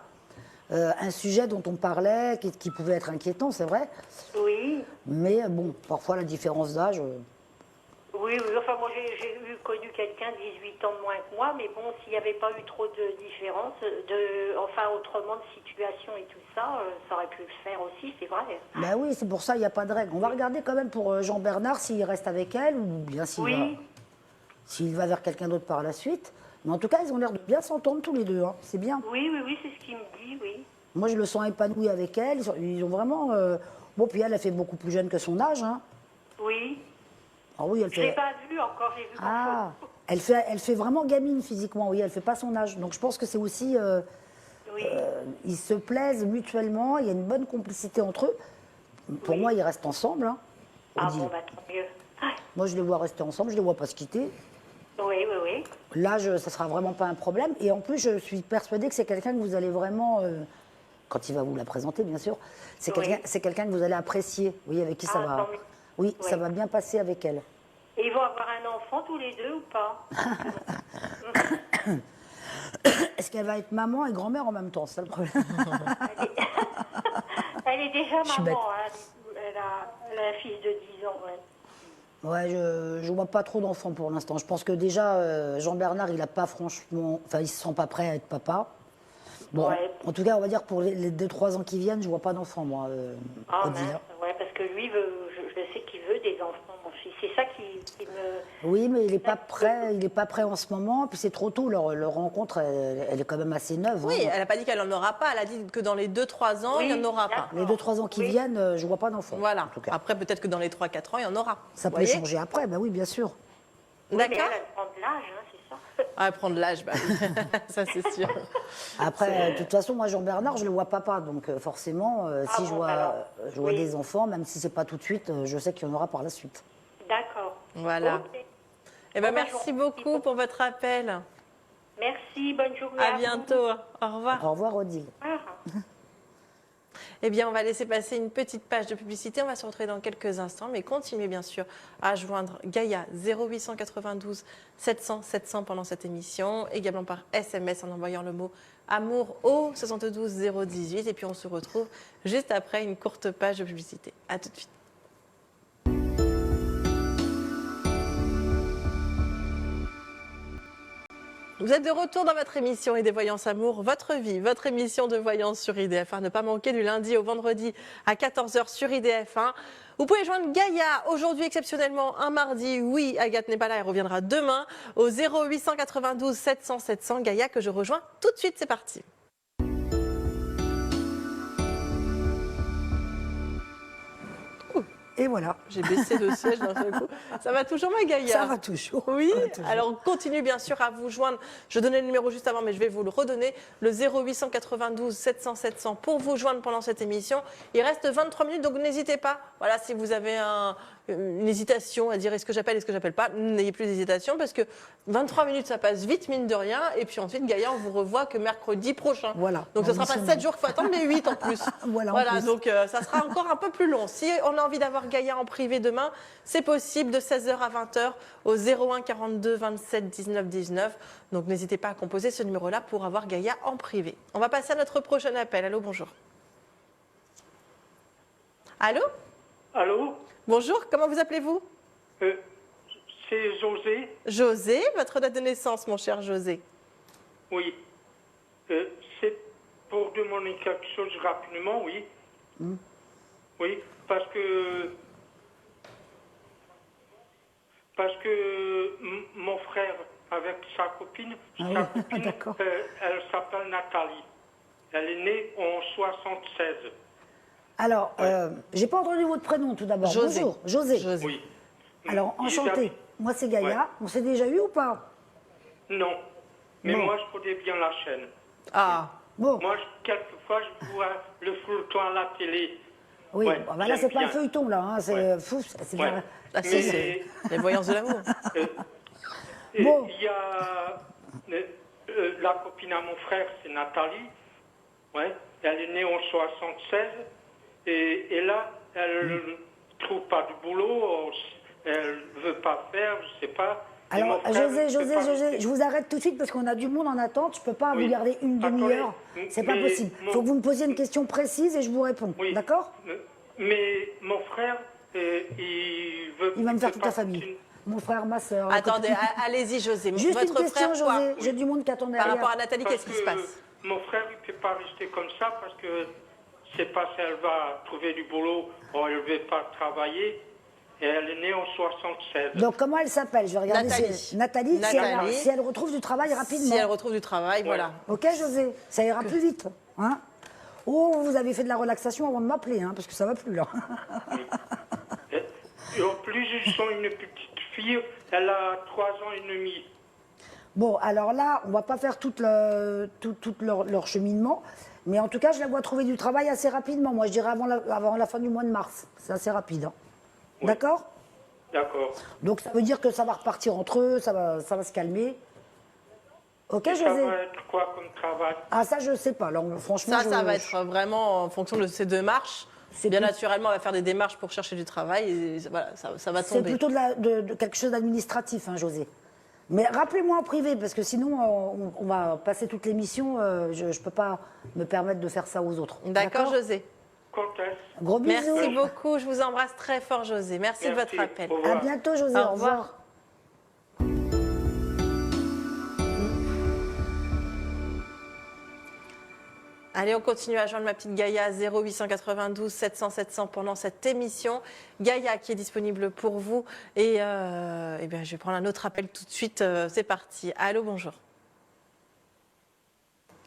un sujet dont on parlait, qui pouvait être inquiétant, c'est vrai. Oui. Mais bon, parfois, la différence d'âge. Oui. Enfin, moi, j'ai connu quelqu'un 18 ans de moins que moi, mais bon, s'il n'y avait pas eu trop de différence, autrement de situation et tout ça, ça aurait pu le faire aussi, c'est vrai. Ben oui, c'est pour ça, il n'y a pas de règle. On va regarder quand même pour Jean-Bernard s'il reste avec elle ou bien s'il va vers quelqu'un d'autre par la suite. Mais en tout cas, ils ont l'air de bien s'entendre tous les deux. Hein. C'est bien. Oui, c'est ce qu'il me dit, oui. Moi, je le sens épanoui avec elle. Ils ont vraiment. Bon, puis elle fait beaucoup plus jeune que son âge. Hein. Oui. Ah oui, elle Je ne l'ai fait. pas vu encore, j'ai vu Ah, quelque chose. elle fait vraiment gamine physiquement. Oui, elle fait pas son âge. Donc je pense que c'est aussi. Oui. Ils se plaisent mutuellement. Il y a une bonne complicité entre eux. Pour moi, ils restent ensemble. Hein, Ah Odile. bon, tant mieux. Ah, Moi, je les vois rester ensemble. Je les vois pas se quitter. oui. L'âge, ça sera vraiment pas un problème. Et en plus, je suis persuadée que c'est quelqu'un que vous allez vraiment, quand il va vous la présenter, bien sûr, c'est Oui. quelqu'un que vous allez apprécier. Oui, avec qui ça Ah, va. tant mieux. Oui, Oui. ça va bien passer avec elle. Et ils vont avoir un enfant tous les deux ou pas? Est-ce qu'elle va être maman et grand-mère en même temps? C'est ça le problème. Elle est déjà suis bête. maman, hein. Elle a un fils de 10 ans. Ouais. Ouais, je ne vois pas trop d'enfants pour l'instant. Je pense que déjà, Jean-Bernard, il a pas franchement. Enfin, il se sent pas prêt à être papa. Bon, Ouais. en tout cas, on va dire pour les 2-3 ans qui viennent, je vois pas d'enfants, moi, Ah Odile. mince, ouais, parce que lui, je sais qu'il veut des enfants, mon fils. C'est ça qui me... Oui, mais il n'est pas prêt. Il n'est pas prêt en ce moment. Puis c'est trop tôt. Leur rencontre, elle est quand même assez neuve. Oui, hein. elle n'a pas dit qu'elle n'en aura pas. Elle a dit que dans les 2-3 ans, Oui, il n'y en aura pas. d'accord. Les 2-3 ans qui Oui. viennent, je vois pas d'enfants. Voilà. En tout cas. Après, peut-être que dans les 3-4 ans, il y en aura. Ça Vous peut voyez changer après. Ben oui, bien sûr. Oui, mais D'accord. elle prend de l'âge, hein, c'est ça. Ah, prendre l'âge, bah, oui. Ça c'est sûr. Après, de toute façon, moi, Jean-Bernard, je le vois papa. Donc, forcément, si bon, je vois, alors, oui. des enfants, même si c'est pas tout de suite, je sais qu'il y en aura par la suite. D'accord. Voilà. Ok. Eh ben, Bon, bah, merci je vous beaucoup remercie. pour votre appel. Merci, bonne journée. À vous. bientôt. Au revoir. Au revoir, Odile. Au revoir. Eh bien, on va laisser passer une petite page de publicité. On va se retrouver dans quelques instants, mais continuez bien sûr à joindre Gaïa 0892 700 700 pendant cette émission, également par SMS en envoyant le mot amour au 72 018. Et puis on se retrouve juste après une courte page de publicité. À tout de suite. Vous êtes de retour dans votre émission Et des Voyances Amour, votre vie, votre émission de voyance sur IDF1. Ne pas manquer du lundi au vendredi à 14h sur IDF1. Vous pouvez joindre Gaïa aujourd'hui exceptionnellement un mardi. Oui, Agathe n'est pas là, elle reviendra demain au 0892 700 700. Gaïa que je rejoins tout de suite, c'est parti. Et voilà. J'ai baissé le siège d'un seul coup. Ça va toujours ma Gaïa? Ça va toujours. Oui, Ça va toujours. alors on continue bien sûr à vous joindre. Je donnais le numéro juste avant, mais je vais vous le redonner. Le 0892 700 700 pour vous joindre pendant cette émission. Il reste 23 minutes, donc n'hésitez pas. Voilà, si vous avez une hésitation à dire est-ce que j'appelle pas, n'ayez plus d'hésitation parce que 23 minutes, ça passe vite, mine de rien. Et puis ensuite, Gaïa, on vous revoit que mercredi prochain. Voilà. Donc ce Dans ne sera une pas 7 semaine. jours qu'il faut attendre, mais 8 en plus. Voilà, en plus. donc ça sera encore un peu plus long. Si on a envie d'avoir Gaïa en privé demain, c'est possible de 16h à 20h au 01 42 27 19 19. Donc n'hésitez pas à composer ce numéro-là pour avoir Gaïa en privé. On va passer à notre prochain appel. Allô, bonjour. Allô? Allô, Bonjour, comment vous appelez-vous? c'est José. José, votre date de naissance, mon cher José. Oui. C'est pour demander quelque chose rapidement, oui. Oui, parce que mon frère avec sa copine, d'accord. Elle s'appelle Nathalie. Elle est née en 76. Alors, j'ai pas entendu votre prénom tout d'abord. José. Bonjour, José. José. Oui. Alors, Ils enchanté. habitent- Moi, c'est Gaïa. Ouais. On s'est déjà eu ou pas? Non. Mais Non. moi, je connais bien la chaîne. Ah, Bon, Moi, quelquefois, je vois le feuilleton à la télé. oui. ouais, Bon, bah là, j'aime c'est pas un bien. feuilleton, là. Hein. C'est Ouais. fou. C'est Ouais. bien. ah, si, c'est les voyances de l'amour. Et Bon. il y a la copine à mon frère, c'est Nathalie. Ouais. Elle est née en 76. Et là, elle ne trouve pas de boulot. Elle ne veut pas faire, je ne sais pas. Et mon Alors, frère, José, il peut pas José, rester. je vous arrête tout de suite parce qu'on a du monde en attente. Je peux pas Oui. vous garder une Attendez, demi-heure. C'est pas mais possible. Il faut que vous me posiez une question précise et je vous réponds. Oui. D'accord? Mais mon frère, il veut. Il va me faire peut toute pas la famille. continuer. Mon frère, ma soeur. Attendez, allez-y, José. Juste votre une question, frère, quoi? José. J'ai du monde qui attend Par derrière. rapport à Nathalie, Parce qu'est-ce qui se que passe? Mon frère, il ne peut pas rester comme ça parce que c'est pas si elle va trouver du boulot ou elle ne veut pas travailler. Et elle est née en 76. Donc, comment elle s'appelle? Je vais regarder. Nathalie. Si Nathalie, Nathalie. Si elle retrouve du travail rapidement. Si elle retrouve du travail, voilà. Ok, José? Ça ira plus vite. Hein? Oh, vous avez fait de la relaxation avant de m'appeler, hein, parce que ça va plus, là. Et en plus, ils sont une petite fille, elle a 3 ans et demi. Bon, alors là, on va pas faire tout leur cheminement, mais en tout cas, je la vois trouver du travail assez rapidement. Moi, je dirais avant la fin du mois de mars. C'est assez rapide. Hein. Oui. D'accord? D'accord. Donc, ça veut dire que ça va repartir entre eux, ça va se calmer. Ok, Et José? ça va être quoi comme travail? Ah, ça, je sais pas. Alors, franchement, Ça va être vraiment en fonction de ces démarches. C'est Bien plus- naturellement, on va faire des démarches pour chercher du travail et voilà, ça va c'est tomber. plutôt de quelque chose d'administratif, hein, José. Mais rappelez-moi en privé, parce que sinon, on va passer toute l'émission. Je ne peux pas me permettre de faire ça aux autres. D'accord, José. Quand est-ce? Gros bisous. Merci beaucoup. Je vous embrasse très fort, José. Merci de votre Merci. appel. Au revoir. À bientôt, José. Au Au revoir. revoir. Allez, on continue à joindre ma petite Gaïa 0892 700 700 pendant cette émission. Gaïa qui est disponible pour vous. Et, eh bien, je vais prendre un autre appel tout de suite. C'est parti. Allô, bonjour.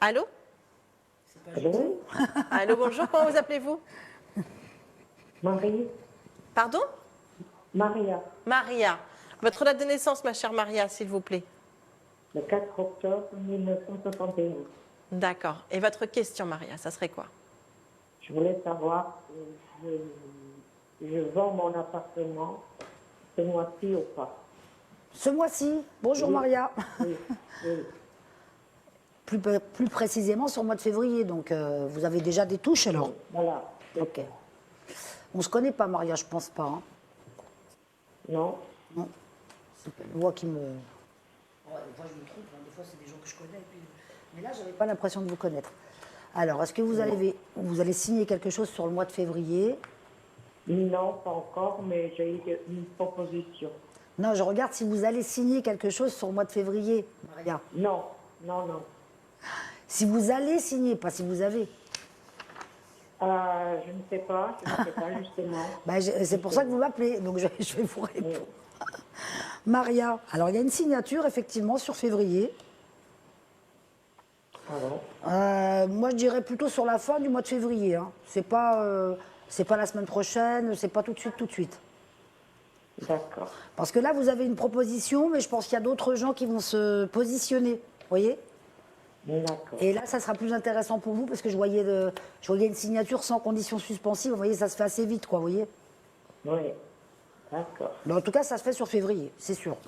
Allô? Allô? Allô, bonjour. Comment vous appelez-vous? Marie? Pardon? Maria, Maria. Votre date de naissance, ma chère Maria, s'il vous plaît. le 4 octobre 1961. D'accord. Et votre question, Maria, ça serait quoi? Je voulais savoir si je vends mon appartement ce mois-ci ou pas. Ce mois-ci. Bonjour, Oui. Maria. Oui, oui. Plus précisément sur le mois de février. Donc, vous avez déjà des touches alors? Voilà. Ok. On se connaît pas, Maria, je pense pas. Hein. Non? Non. C'est une voix qui me. Ouais, des fois, je me trompe. Hein. Des fois, c'est des gens que je connais. Mais là, j'avais pas l'impression de vous connaître. Alors, est-ce que vous allez signer quelque chose sur le mois de février? Non, pas encore, mais j'ai eu une proposition. Non, je regarde si vous allez signer quelque chose sur le mois de février, Maria. Non, non, non. Si vous allez signer, pas si vous avez. Je ne sais pas, justement. Bah, c'est pour ça que vous m'appelez, donc je vais vous répondre. Maria, alors il y a une signature effectivement sur février. Ah bon? Moi je dirais plutôt sur la fin du mois de février. Hein. C'est pas la semaine prochaine, c'est pas tout de suite. D'accord. Parce que là vous avez une proposition, mais je pense qu'il y a d'autres gens qui vont se positionner. Vous voyez? D'accord. Et là, ça sera plus intéressant pour vous parce que je voyais une signature sans condition suspensive. Vous voyez, ça se fait assez vite, quoi, vous voyez. Oui. D'accord. Mais en tout cas, ça se fait sur février, c'est sûr.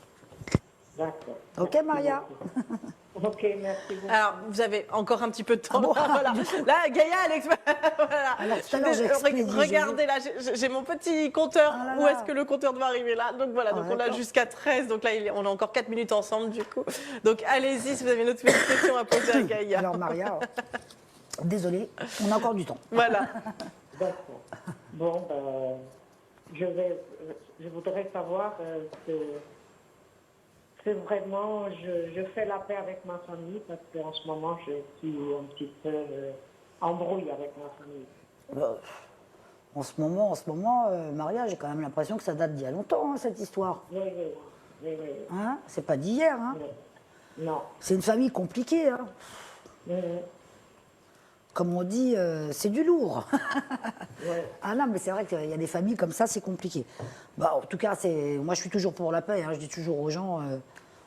D'accord. Ok, Merci Maria? beaucoup. Ok, merci beaucoup. Alors, vous avez encore un petit peu de temps. Ah bon? Voilà. Là, Gaïa, elle voilà. Alors, tout à l'heure, j'ai expédié, Regardez, là, j'ai mon petit compteur. Ah là Où là. est-ce que le compteur doit arriver là? Donc voilà, donc on a d'accord. jusqu'à 13. Donc là, on a encore 4 minutes ensemble, du coup. Donc allez-y si vous avez une autre petite question à poser à Gaïa. Alors, Maria, désolée, on a encore du temps. Voilà. D'accord. Bon, ben, je voudrais savoir que vraiment, je fais la paix avec ma famille parce qu'en ce moment, je suis un petit peu embrouille avec ma famille. En ce moment, Maria, j'ai quand même l'impression que ça date d'il y a longtemps, hein, cette histoire. Oui, oui, oui, oui. Hein, c'est pas d'hier. Hein. Non. C'est une famille compliquée. Hein. Mhm. Comme on dit, c'est du lourd. Ouais. Ah non, mais c'est vrai qu'il y a des familles comme ça, c'est compliqué. Bah, en tout cas, moi je suis toujours pour la paix. Hein. Je dis toujours aux gens,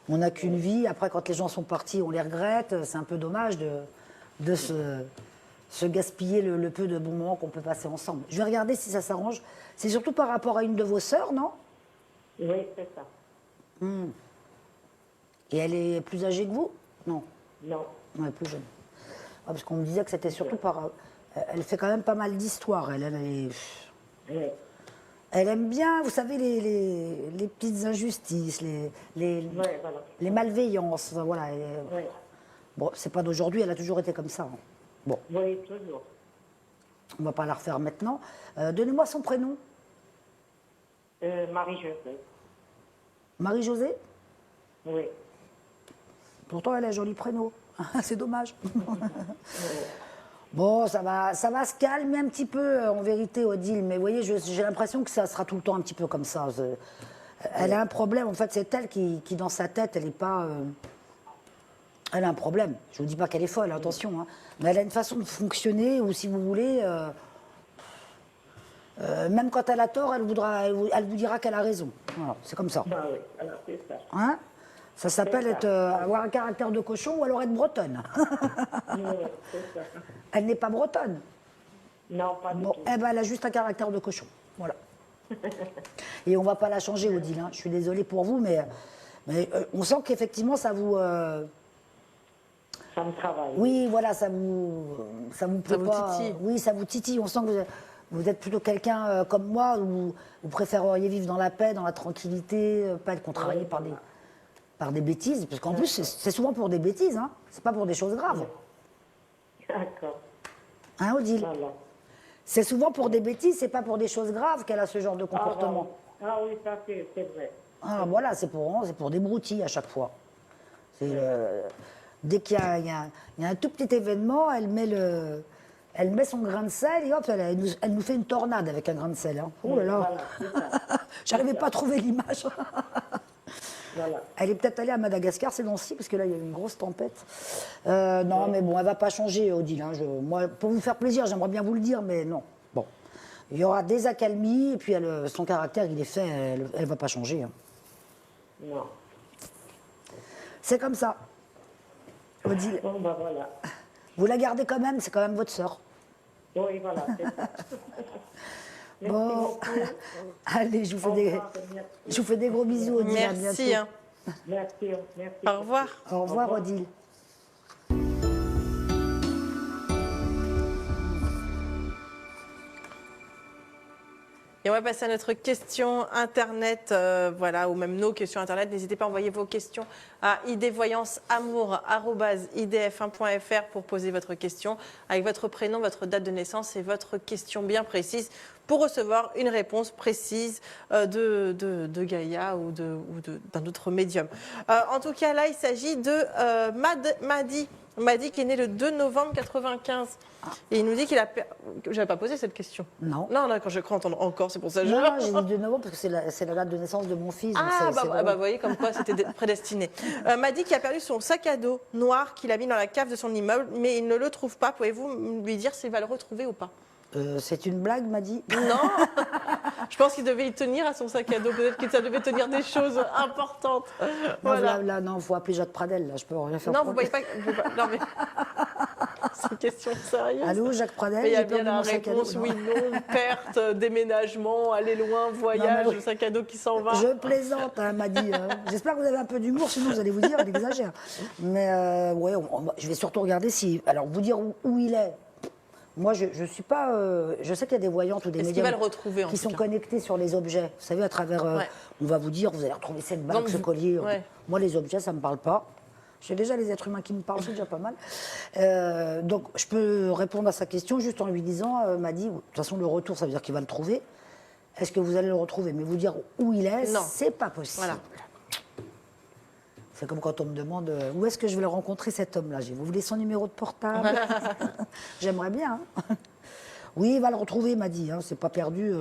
on n'a qu'une vie. Après, quand les gens sont partis, on les regrette. C'est un peu dommage de se gaspiller le peu de bons moments qu'on peut passer ensemble. Je vais regarder si ça s'arrange. C'est surtout par rapport à une de vos sœurs, non? Oui, c'est ça. Et elle est plus âgée que vous? Non, Non. elle est plus jeune. Ah, parce qu'on me disait que c'était surtout par... Elle fait quand même pas mal d'histoires. Oui. Elle aime bien, vous savez, les petites injustices, les Voilà. malveillances. Voilà. Oui. Bon, c'est pas d'aujourd'hui, elle a toujours été comme ça. Hein. Bon, Oui, toujours. on va pas la refaire maintenant. Donnez-moi son prénom. Marie-Josée. Marie-Josée? Oui. Pourtant, elle a un joli prénom. C'est dommage. Bon, ça va se calmer un petit peu, en vérité, Odile. Mais vous voyez, j'ai l'impression que ça sera tout le temps un petit peu comme ça. Elle a un problème. En fait, c'est elle qui, dans sa tête, elle n'est pas... Elle a un problème. Je ne vous dis pas qu'elle est folle, attention. Hein. Mais elle a une façon de fonctionner où, si vous voulez... même quand elle a tort, elle vous dira qu'elle a raison. Voilà, c'est comme ça. Bah oui, alors c'est ça. Hein? Ça s'appelle C'est ça. avoir un caractère de cochon ou alors être bretonne. Oui, c'est ça. Elle n'est pas bretonne. Non, pas du Bon, tout. eh ben, elle a juste un caractère de cochon. Voilà. Et on ne va pas la changer, Odile. Hein. Je suis désolée pour vous, mais on sent qu'effectivement, ça vous Ça me travaille. Oui, voilà, ça vous plaît vous pas. titille. Oui, ça vous titille. On sent que vous êtes plutôt quelqu'un comme moi, où vous préféreriez vivre dans la paix, dans la tranquillité, pas être contrarié par des bêtises. Parce qu'en plus, c'est souvent pour des bêtises, hein. C'est pas pour des choses graves. D'accord. Hein, Odile? Voilà. C'est souvent pour des bêtises, c'est pas pour des choses graves qu'elle a ce genre de comportement. Ah oui, ça c'est vrai. Ah, voilà, c'est pour des broutilles à chaque fois. Dès qu'il y a un tout petit événement, elle met son grain de sel et hop, elle nous fait une tornade avec un grain de sel. Hein. Oh là là, Voilà, c'est ça. j'arrivais pas à trouver l'image. Voilà. Elle est peut-être allée à Madagascar ces temps-ci, parce que là, il y a eu une grosse tempête. Non, mais bon, elle va pas changer, Odile. Hein. Moi, pour vous faire plaisir, j'aimerais bien vous le dire, mais non. Bon. Il y aura des accalmies, et puis son caractère, il est fait, elle va pas changer. Hein. Non. C'est comme ça. Odile, Bon, ben voilà. vous la gardez quand même, c'est quand même votre sœur. Oui, voilà, c'est ça. Merci Bon, beaucoup. allez, je vous fais des gros bisous, Odile. À Merci. bientôt. Hein. Merci. Au revoir. Au revoir, Odile. Et on va passer à notre question Internet, voilà, ou même nos questions Internet. N'hésitez pas à envoyer vos questions à idvoyanceamour@idf1.fr pour poser votre question avec votre prénom, votre date de naissance et votre question bien précise pour recevoir une réponse précise de Gaïa ou d'un autre médium. En tout cas, là, il s'agit de Madi qui est né le 2 novembre 95. Et il nous dit qu'il a... J'avais pas posé cette question. Non. Non, quand je crois entendre encore, c'est pour ça que je... Non, j'ai dit de nouveau parce que c'est la date de naissance de mon fils. donc Ah, c'est vous voyez comme quoi c'était prédestiné. Madi qui a perdu son sac à dos noir qu'il a mis dans la cave de son immeuble, mais il ne le trouve pas. Pouvez-vous lui dire s'il va le retrouver ou pas? C'est une blague, m'a dit. Non. Je pense qu'il devait y tenir à son sac à dos. Peut-être que ça devait tenir des choses importantes. Voilà. Non, il faut appeler Jacques Pradel, là, je peux rien faire. Non, pour vous lui. voyez pas. Non, mais. C'est une question sérieuse. Allô, Jacques Pradel? Mais il y a j'ai bien perdu la mon sac à dos. réponse, oui, non, perte, déménagement, aller loin, voyage, Non, mais le sac à dos qui s'en va. Je plaisante, hein, m'a dit. J'espère que vous avez un peu d'humour, sinon vous allez vous dire, il exagère. Mais ouais, je vais surtout regarder si. Alors, vous dire où il est. Moi, je suis pas. Je sais qu'il y a des voyantes ou des Est-ce qu'il médiums va le retrouver, en qui tout sont cas connectés sur les objets. Vous savez, à travers. Ouais. On va vous dire, vous allez retrouver cette bague, Donc, ce collier. ouais. Moi, les objets, ça me parle pas. J'ai déjà les êtres humains qui me parlent, c'est déjà pas mal. Donc, je peux répondre à sa question juste en lui disant, m'a dit, de toute façon, le retour, ça veut dire qu'il va le trouver. Est-ce que vous allez le retrouver? Mais vous dire où il est, Non. c'est pas possible. Voilà. C'est comme quand on me demande où est-ce que je vais le rencontrer, cet homme-là. Vous voulez son numéro de portable? J'aimerais bien. Hein. Oui, il va le retrouver, il m'a dit. Hein. C'est pas perdu.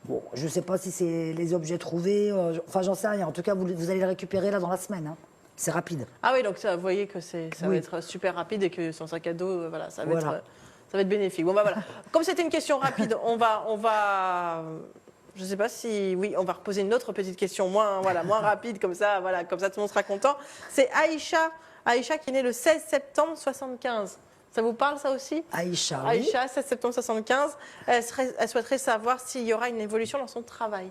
Bon, je ne sais pas si c'est les objets trouvés. Enfin, j'en sais rien. En tout cas, vous allez le récupérer là dans la semaine. Hein. C'est rapide. Ah oui, donc ça, vous voyez que ça va Oui. être super rapide et que son sac à dos, voilà, ça va Voilà. être. Ça va être bénéfique. Bon, bah voilà. Comme c'était une question rapide, on va. Je ne sais pas si. Oui, on va reposer une autre petite question moins rapide, comme ça, tout le monde sera content. C'est Aïcha qui est née le 16 septembre 75. Ça vous parle, ça aussi? Aïcha. Oui. Aïcha, 16 septembre 75. Elle souhaiterait savoir s'il y aura une évolution dans son travail.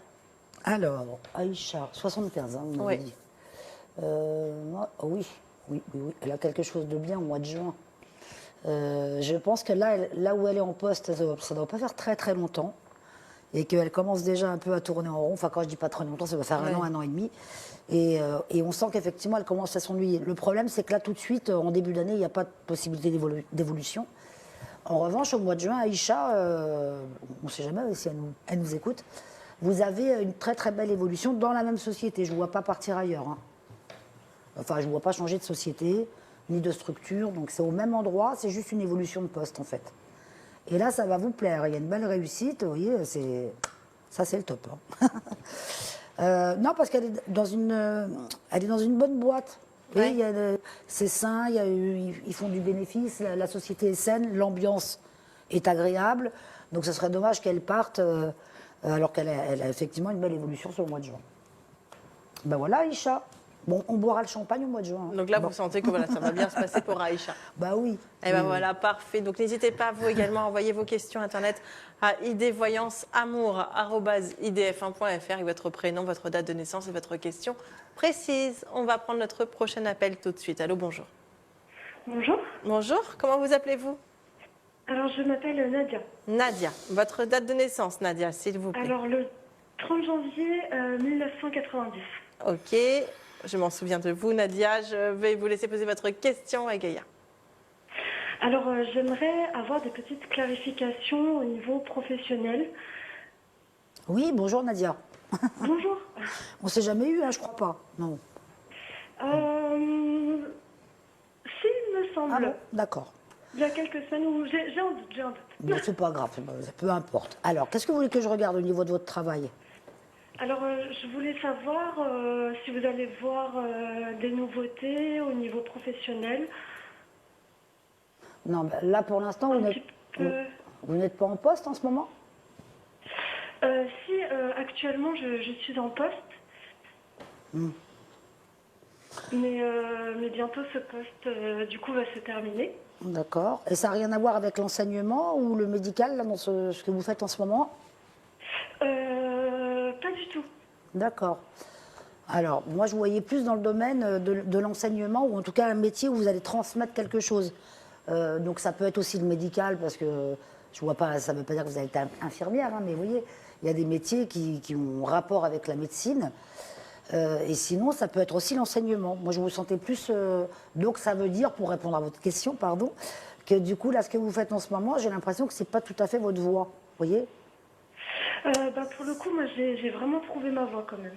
Alors, Aïcha, 75, hein, vous m'avez Oui. dit. Oui. Elle a quelque chose de bien au mois de juin. Je pense que là où elle est en poste, ça ne doit pas faire très très longtemps. Et qu'elle commence déjà un peu à tourner en rond. Enfin, quand je dis pas très longtemps, ça va faire Ouais. un an et demi. Et on sent qu'effectivement, elle commence à s'ennuyer. Le problème, c'est que là, tout de suite, en début d'année, il n'y a pas de possibilité d'évolution. En revanche, au mois de juin, Aïcha, on ne sait jamais si elle nous écoute, vous avez une très très belle évolution dans la même société. Je ne vous vois pas partir ailleurs. Hein. Enfin, je ne vous vois pas changer de société, ni de structure. Donc, c'est au même endroit, c'est juste une évolution de poste, en fait. Et là, ça va vous plaire. Il y a une belle réussite, vous voyez, ça, c'est le top. Hein. Non, parce qu'elle est dans une bonne boîte. Vous voyez, c'est sain, ils font du bénéfice, la société est saine, l'ambiance est agréable. Donc, ce serait dommage qu'elle parte alors qu'elle a effectivement une belle évolution sur le mois de juin. Ben voilà, Aïcha. Bon, on boira le champagne au mois de juin. Donc là, Bon. vous sentez que voilà, ça va bien se passer pour Aïcha. Bah oui. Et ben voilà, parfait. Donc n'hésitez pas, vous également, à envoyer vos questions Internet à idvoyanceamour@idf1.fr avec votre prénom, votre date de naissance et votre question précise. On va prendre notre prochain appel tout de suite. Allô, bonjour. Bonjour. Bonjour, comment vous appelez-vous? Alors, je m'appelle Nadia. Nadia. Votre date de naissance, Nadia, s'il vous plaît. Alors, le 30 janvier 1990. Ok, je m'en souviens de vous, Nadia. Je vais vous laisser poser votre question à Gaïa. Alors, j'aimerais avoir des petites clarifications au niveau professionnel. Oui, bonjour Nadia. Bonjour. On s'est jamais eu, hein, je crois pas. Non. Si, il me semble. Ah bon, d'accord. Il y a quelques semaines où j'ai un doute, Bon, c'est pas grave, peu importe. Alors, qu'est-ce que vous voulez que je regarde au niveau de votre travail? Alors, je voulais savoir si vous allez voir des nouveautés au niveau professionnel. Non, ben, là pour l'instant, Un petit peu. vous n'êtes pas en poste en ce moment? Si, actuellement, je suis en poste. Mais bientôt, ce poste, du coup, va se terminer. D'accord. Et ça n'a rien à voir avec l'enseignement ou le médical, là, dans ce que vous faites en ce moment? Pas du tout. D'accord. Alors, moi, je voyais plus dans le domaine de l'enseignement, ou en tout cas un métier où vous allez transmettre quelque chose. Donc, ça peut être aussi le médical, parce que je vois pas, ça ne veut pas dire que vous allez être infirmière, hein, mais vous voyez, il y a des métiers qui ont rapport avec la médecine. Et sinon, ça peut être aussi l'enseignement. Moi, je vous sentais plus... donc, ça veut dire, pour répondre à votre question, pardon, que du coup, là, ce que vous faites en ce moment, j'ai l'impression que ce n'est pas tout à fait votre voie. Vous voyez? Pour le coup, moi, j'ai vraiment trouvé ma voie quand même.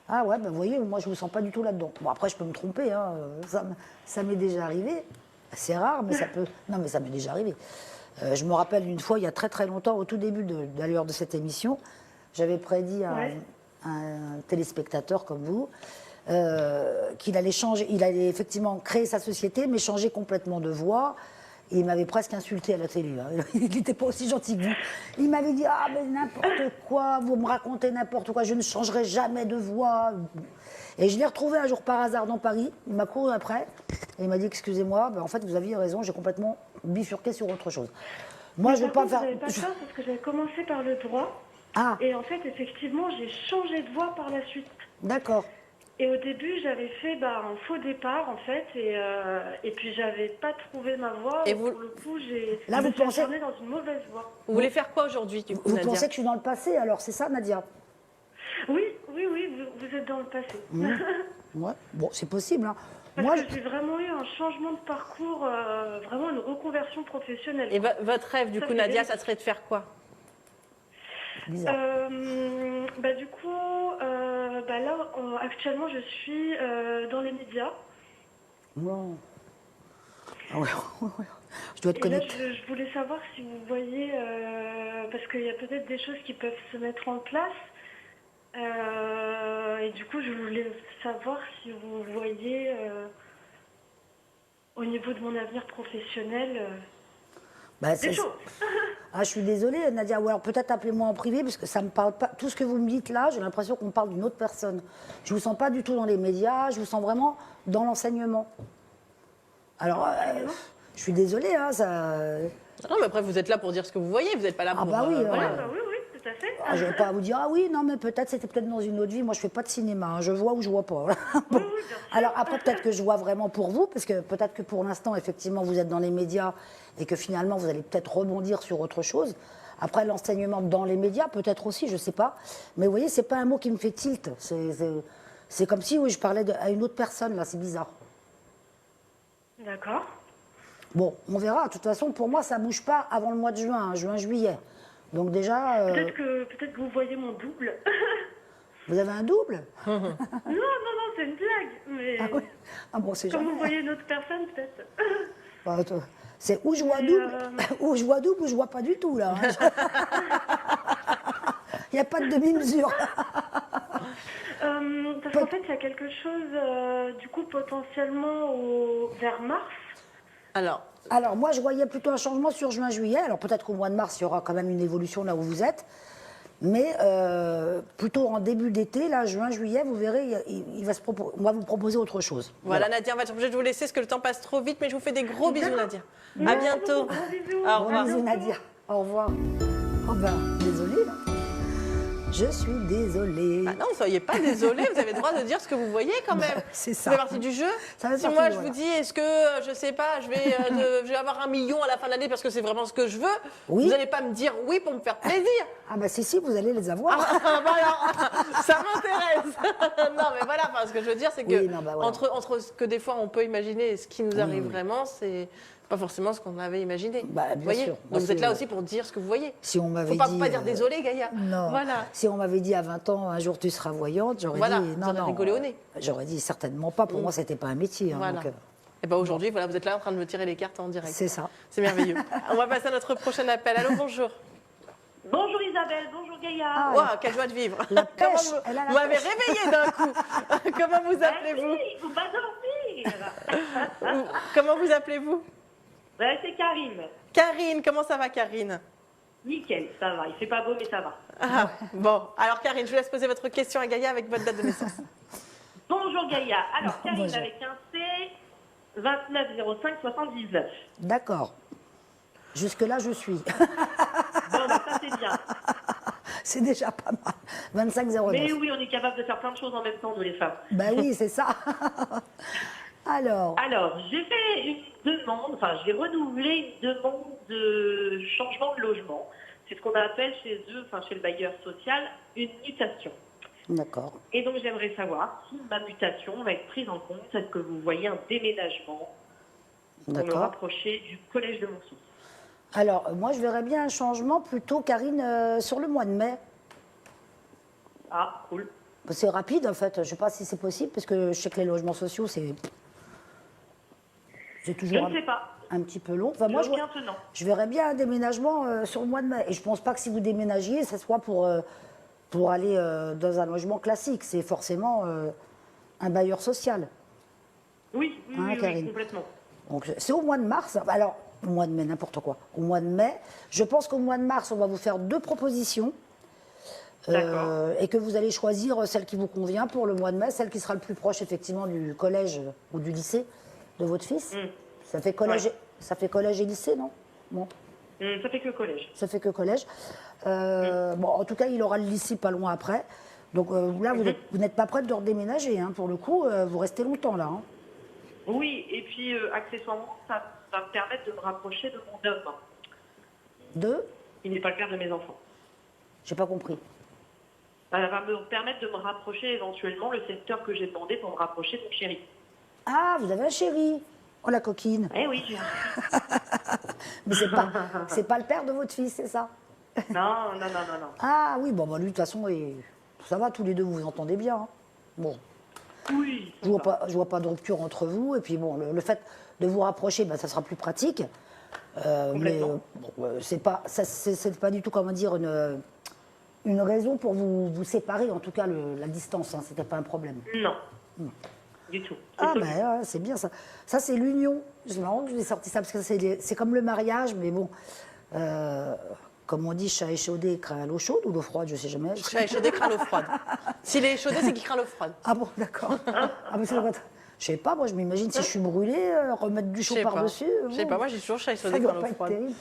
Ah ouais, ben vous voyez, moi, je ne vous sens pas du tout là-dedans. Bon, après, je peux me tromper, hein, ça m'est déjà arrivé. C'est rare, mais ça peut... Non, mais ça m'est déjà arrivé. Je me rappelle une fois, il y a très très longtemps, au tout début d'ailleurs de cette émission, j'avais prédit à un téléspectateur comme vous qu'il allait changer, il allait effectivement créer sa société, mais changer complètement de voix. Et il m'avait presque insulté à la télé. Hein. Il n'était pas aussi gentil que vous. Il m'avait dit: ah, mais n'importe quoi, vous me racontez n'importe quoi, je ne changerai jamais de voix. Et je l'ai retrouvé un jour par hasard dans Paris. Il m'a couru après et il m'a dit: excusez-moi, ben, en fait, vous aviez raison, j'ai complètement bifurqué sur autre chose. Moi, je ne veux pas faire. Vous n'avez pas peur parce que j'avais commencé par le droit. Ah. Et en fait, effectivement, j'ai changé de voie par la suite. D'accord. Et au début, j'avais fait un faux départ, en fait, et puis j'avais pas trouvé ma voie. Et vous... Pour le coup, Là, vous pensez dans une mauvaise voie. Vous voulez faire quoi aujourd'hui, du coup, Vous Nadia? pensez que je suis dans le passé, alors c'est ça, Nadia? Oui, vous êtes dans le passé. Ouais. Bon, c'est possible. Hein. Parce Moi, que j'ai vraiment eu un changement de parcours, vraiment une reconversion professionnelle. Et votre rêve, du coup, Nadia, ça serait de faire quoi? Bizarre. Du coup, là, actuellement, je suis dans les médias. Non. Ah ouais, je dois être Et là, connectée. je voulais savoir si vous voyez, parce qu'il y a peut-être des choses qui peuvent se mettre en place. Et du coup, je voulais savoir si vous voyez, au niveau de mon avenir professionnel, des choses. Ah, je suis désolée, Nadia. Ou alors peut-être appelez-moi en privé, parce que ça me parle pas. Tout ce que vous me dites là, j'ai l'impression qu'on me parle d'une autre personne. Je vous sens pas du tout dans les médias, je vous sens vraiment dans l'enseignement. Alors, je suis désolée, hein, ça... Non, mais après, vous êtes là pour dire ce que vous voyez, vous n'êtes pas là pour... Ah bah oui, voilà. Oui, tout à fait. Je ne vais pas vous dire: ah oui, non, mais peut-être, c'était peut-être dans une autre vie. Moi, je ne fais pas de cinéma, hein. Je vois ou je vois pas. Bon. Oui, bien sûr. Alors après, peut-être que je vois vraiment pour vous, parce que peut-être que pour l'instant, effectivement, vous êtes dans les médias et que finalement, vous allez peut-être rebondir sur autre chose. Après, l'enseignement dans les médias, peut-être aussi, je ne sais pas. Mais vous voyez, ce n'est pas un mot qui me fait tilt. C'est comme si, oui, je parlais à une autre personne, là, c'est bizarre. D'accord. Bon, on verra. De toute façon, pour moi, ça ne bouge pas avant le mois de juin, hein, juin-juillet. Donc déjà... Peut-être que vous voyez mon double. Vous avez un double? Non, c'est une blague. Mais Ah oui. Ah bon, c'est comme jamais. vous voyez une autre personne, peut-être. Bah, c'est où je vois double, ou je vois double, ou je vois pas du tout, là. Il n'y a pas de demi-mesure. Parce qu'en fait, il y a quelque chose, du coup, potentiellement vers mars. Alors, moi, je voyais plutôt un changement sur juin-juillet. Alors, peut-être qu'au mois de mars, il y aura quand même une évolution là où vous êtes. Mais plutôt en début d'été, là, juin-juillet, vous verrez, on va vous proposer autre chose. Voilà, Nadia, on va être obligé de vous laisser parce que le temps passe trop vite, mais je vous fais des gros bisous, Nadia. À bientôt. Gros bisous. Au revoir. Bisous, Nadia. Au revoir. Oh ben, désolée, là. Je suis désolée. Bah non, ne soyez pas désolé, vous avez le droit de dire ce que vous voyez quand même. c'est ça. Ça fait partie du jeu. Ça fait Si partie moi du- je vous voilà. dis, est-ce que, je sais pas, je vais avoir 1 million à la fin de l'année parce que c'est vraiment ce que je veux, Oui. vous n'allez pas me dire oui pour me faire plaisir. Ah bah si, vous allez les avoir. Ah, bah alors, ça m'intéresse. Non, mais voilà, enfin, ce que je veux dire, c'est que Oui, non, bah voilà. entre ce que des fois on peut imaginer et ce qui nous arrive oui. vraiment, c'est pas forcément ce qu'on avait imaginé. Bah, bien vous voyez. sûr. Donc Moi, vous êtes c'est- là aussi pour dire ce que vous voyez. Si on m'avait Faut pas, dit... pas dire désolé, Gaïa. Non. Voilà. Si on m'avait dit à 20 ans, un jour tu seras voyante, j'aurais Voilà, dit vous aurez rigolé au nez. J'aurais dit certainement pas. Pour moi, c'était pas un métier. hein, Voilà. donc, Et ben aujourd'hui, voilà, vous êtes là en train de me tirer les cartes en direct. c'est ça. C'est merveilleux. On va passer à notre prochain appel. Allô, bonjour. Bonjour Isabelle, bonjour Gaïa. Ah, Waouh, quelle joie de vivre. La pêche, Comment vous elle a la vous m'avez pêche. réveillé d'un coup. Comment vous appelez-vous Il faut pas dormir. Comment vous appelez-vous Ouais, c'est Karine. Karine, comment ça va, Karine? Nickel, ça va. Il fait pas beau, mais ça va. Ah, bon, alors Karine, je vous laisse poser votre question à Gaïa avec votre date de naissance. Bonjour Gaïa. Alors, Karine Bonjour. avec un C, 290579. D'accord. Jusque-là, je suis. Bon, bah, ça c'est bien. C'est déjà pas mal. 25,09. Mais oui, on est capable de faire plein de choses en même temps, nous les femmes. Bah oui, c'est ça. Alors, Alors, j'ai fait une demande, enfin, j'ai renouvelé une demande de changement de logement. C'est ce qu'on appelle chez eux, enfin, chez le bailleur social, une mutation. d'accord. Et donc, j'aimerais savoir si ma mutation va être prise en compte. Est-ce que vous voyez un déménagement pour me D'accord. rapprocher du collège de Montsou? Alors, moi, je verrais bien un changement plutôt, Karine, sur le mois de mai. Ah, cool. C'est rapide, en fait. Je ne sais pas si c'est possible, parce que je sais que les logements sociaux, c'est Je toujours ne sais pas. un petit peu long. Enfin, moi, J'ai aucun tenant. je verrais bien un déménagement sur le mois de mai. Et je ne pense pas que si vous déménagiez, ce soit pour aller dans un logement classique. C'est forcément un bailleur social. Oui, oui, Hein, oui, oui, Karine. complètement. Donc, c'est au mois de mars. Alors, au mois de mai, n'importe quoi. Au mois de mai, je pense qu'au mois de mars, on va vous faire 2 propositions. D'accord. Et que vous allez choisir celle qui vous convient pour le mois de mai, celle qui sera le plus proche, effectivement, du collège ou du lycée de votre fils. Ça fait collège, Ouais. ça fait collège et lycée, non? Bon. Ça fait que le collège. Ça fait que collège. Bon, en tout cas, il aura le lycée pas loin après. Donc là, vous n'êtes pas prête de redéménager. Hein. Pour le coup, vous restez longtemps là. Hein. Oui, et puis accessoirement, ça va me permettre de me rapprocher de mon homme. Deux, Il n'est pas le père de mes enfants. j'ai pas compris. Ça va me permettre de me rapprocher éventuellement le secteur que j'ai demandé pour me rapprocher de mon chéri. Ah, vous avez un chéri. Oh la coquine. Eh oui, j'ai Mais c'est pas le père de votre fils, c'est ça? Non, non, non, non, non. Ah oui, bon, bah, lui, de toute façon, ça va, tous les deux, vous vous entendez bien. Hein. Bon. Oui. Je vois pas de rupture entre vous. Et puis, bon, le fait de vous rapprocher, ben, ça sera plus pratique. Mais bon, c'est pas du tout, comment dire, une raison pour vous séparer, en tout cas, la distance. Hein, c'était pas un problème. Non. Du tout. Ah, ben, ouais, c'est bien ça. Ça, c'est l'union. C'est marrant que je l'ai sorti ça, parce que c'est comme le mariage, mais bon. Comme on dit, chat échaudé craint l'eau chaude ou l'eau froide, je sais jamais. Chat échaudé craint l'eau froide. S'il est échaudé, c'est qu'il craint l'eau froide. Ah bon, d'accord. Ah, mais c'est vrai. Je sais pas, moi je m'imagine si je suis brûlée, remettre du chaud Je sais pas. par-dessus. Je sais bon, pas, moi j'ai toujours chat ça échaudé doit craint pas l'eau être froide. terrible.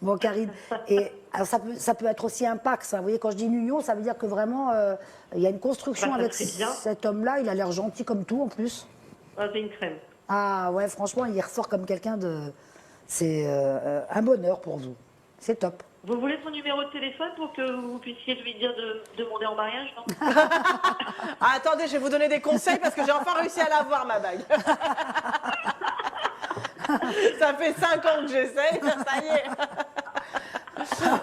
Bon, Karine, et alors ça peut être aussi un pack, ça. Vous voyez, quand je dis une union, ça veut dire que vraiment, il y a une construction Bah, ça avec serait bien. cet homme-là. Il a l'air gentil comme tout, en plus. Ah, c'est une crème. Ah ouais, franchement, il ressort comme quelqu'un de... C'est un bonheur pour vous. C'est top. Vous voulez son numéro de téléphone pour que vous puissiez lui dire de demander en mariage, non? Ah, attendez, je vais vous donner des conseils parce que j'ai enfin réussi à l'avoir, ma bague. Ça fait 5 ans que j'essaye, ça y est.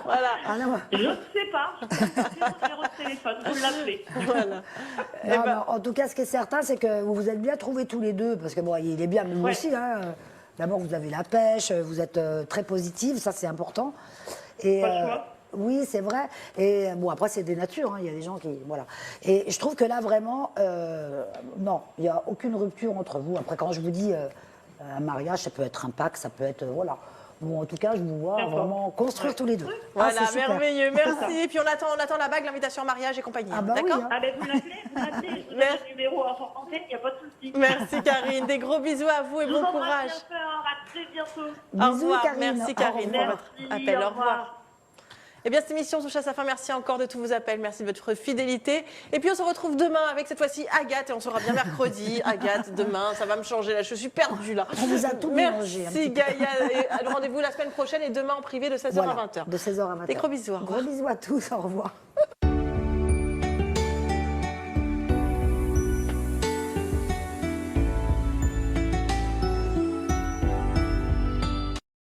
Voilà. Ah non, Je ne sais pas. Je peux vous donner son numéro de téléphone. Vous l'appelez. Voilà. Eh non, ben- non, en tout cas, ce qui est certain, c'est que vous vous êtes bien trouvés tous les deux, parce que bon, il est bien, mais vous Ouais. aussi. Hein. D'abord, vous avez la pêche, vous êtes très positive, ça c'est important. Et, Pas le choix. oui, c'est vrai. Et bon, après, c'est des natures, hein, il y a des gens qui. Voilà. Et je trouve que là, vraiment, non, il n'y a aucune rupture entre vous. Après, quand je vous dis un mariage, ça peut être un pacte, ça peut être. Voilà. Bon, en tout cas, je vous vois D'accord. vraiment construire tous les deux. Ah, Voilà, c'est super. merveilleux, merci. Puis on attend la bague, l'invitation en mariage et compagnie. Ah bah oui, D'accord? hein. Ah ben vous l'appelez, je vous donne Merci. le numéro en antenne, il n'y a pas de souci. Merci Karine, des gros bisous à vous et Je bon vous embrasse courage. bien fort, à très bientôt. Au Bisous, revoir, Karine. merci Au Karine pour revoir. votre Merci, appel, au au revoir. revoir. Eh bien, cette émission touche à sa fin. Merci encore de tous vos appels. Merci de votre fidélité. Et puis, on se retrouve demain avec cette fois-ci Agathe. Et on sera bien mercredi. Agathe, demain, ça va me changer là. Je suis perdue là. On vous a tout mélangé. Merci Gaïa. Et rendez-vous la semaine prochaine et demain en privé de 16h à 20h. De 16h à 20h. Des gros bisous. Gros bisous à tous. Au revoir.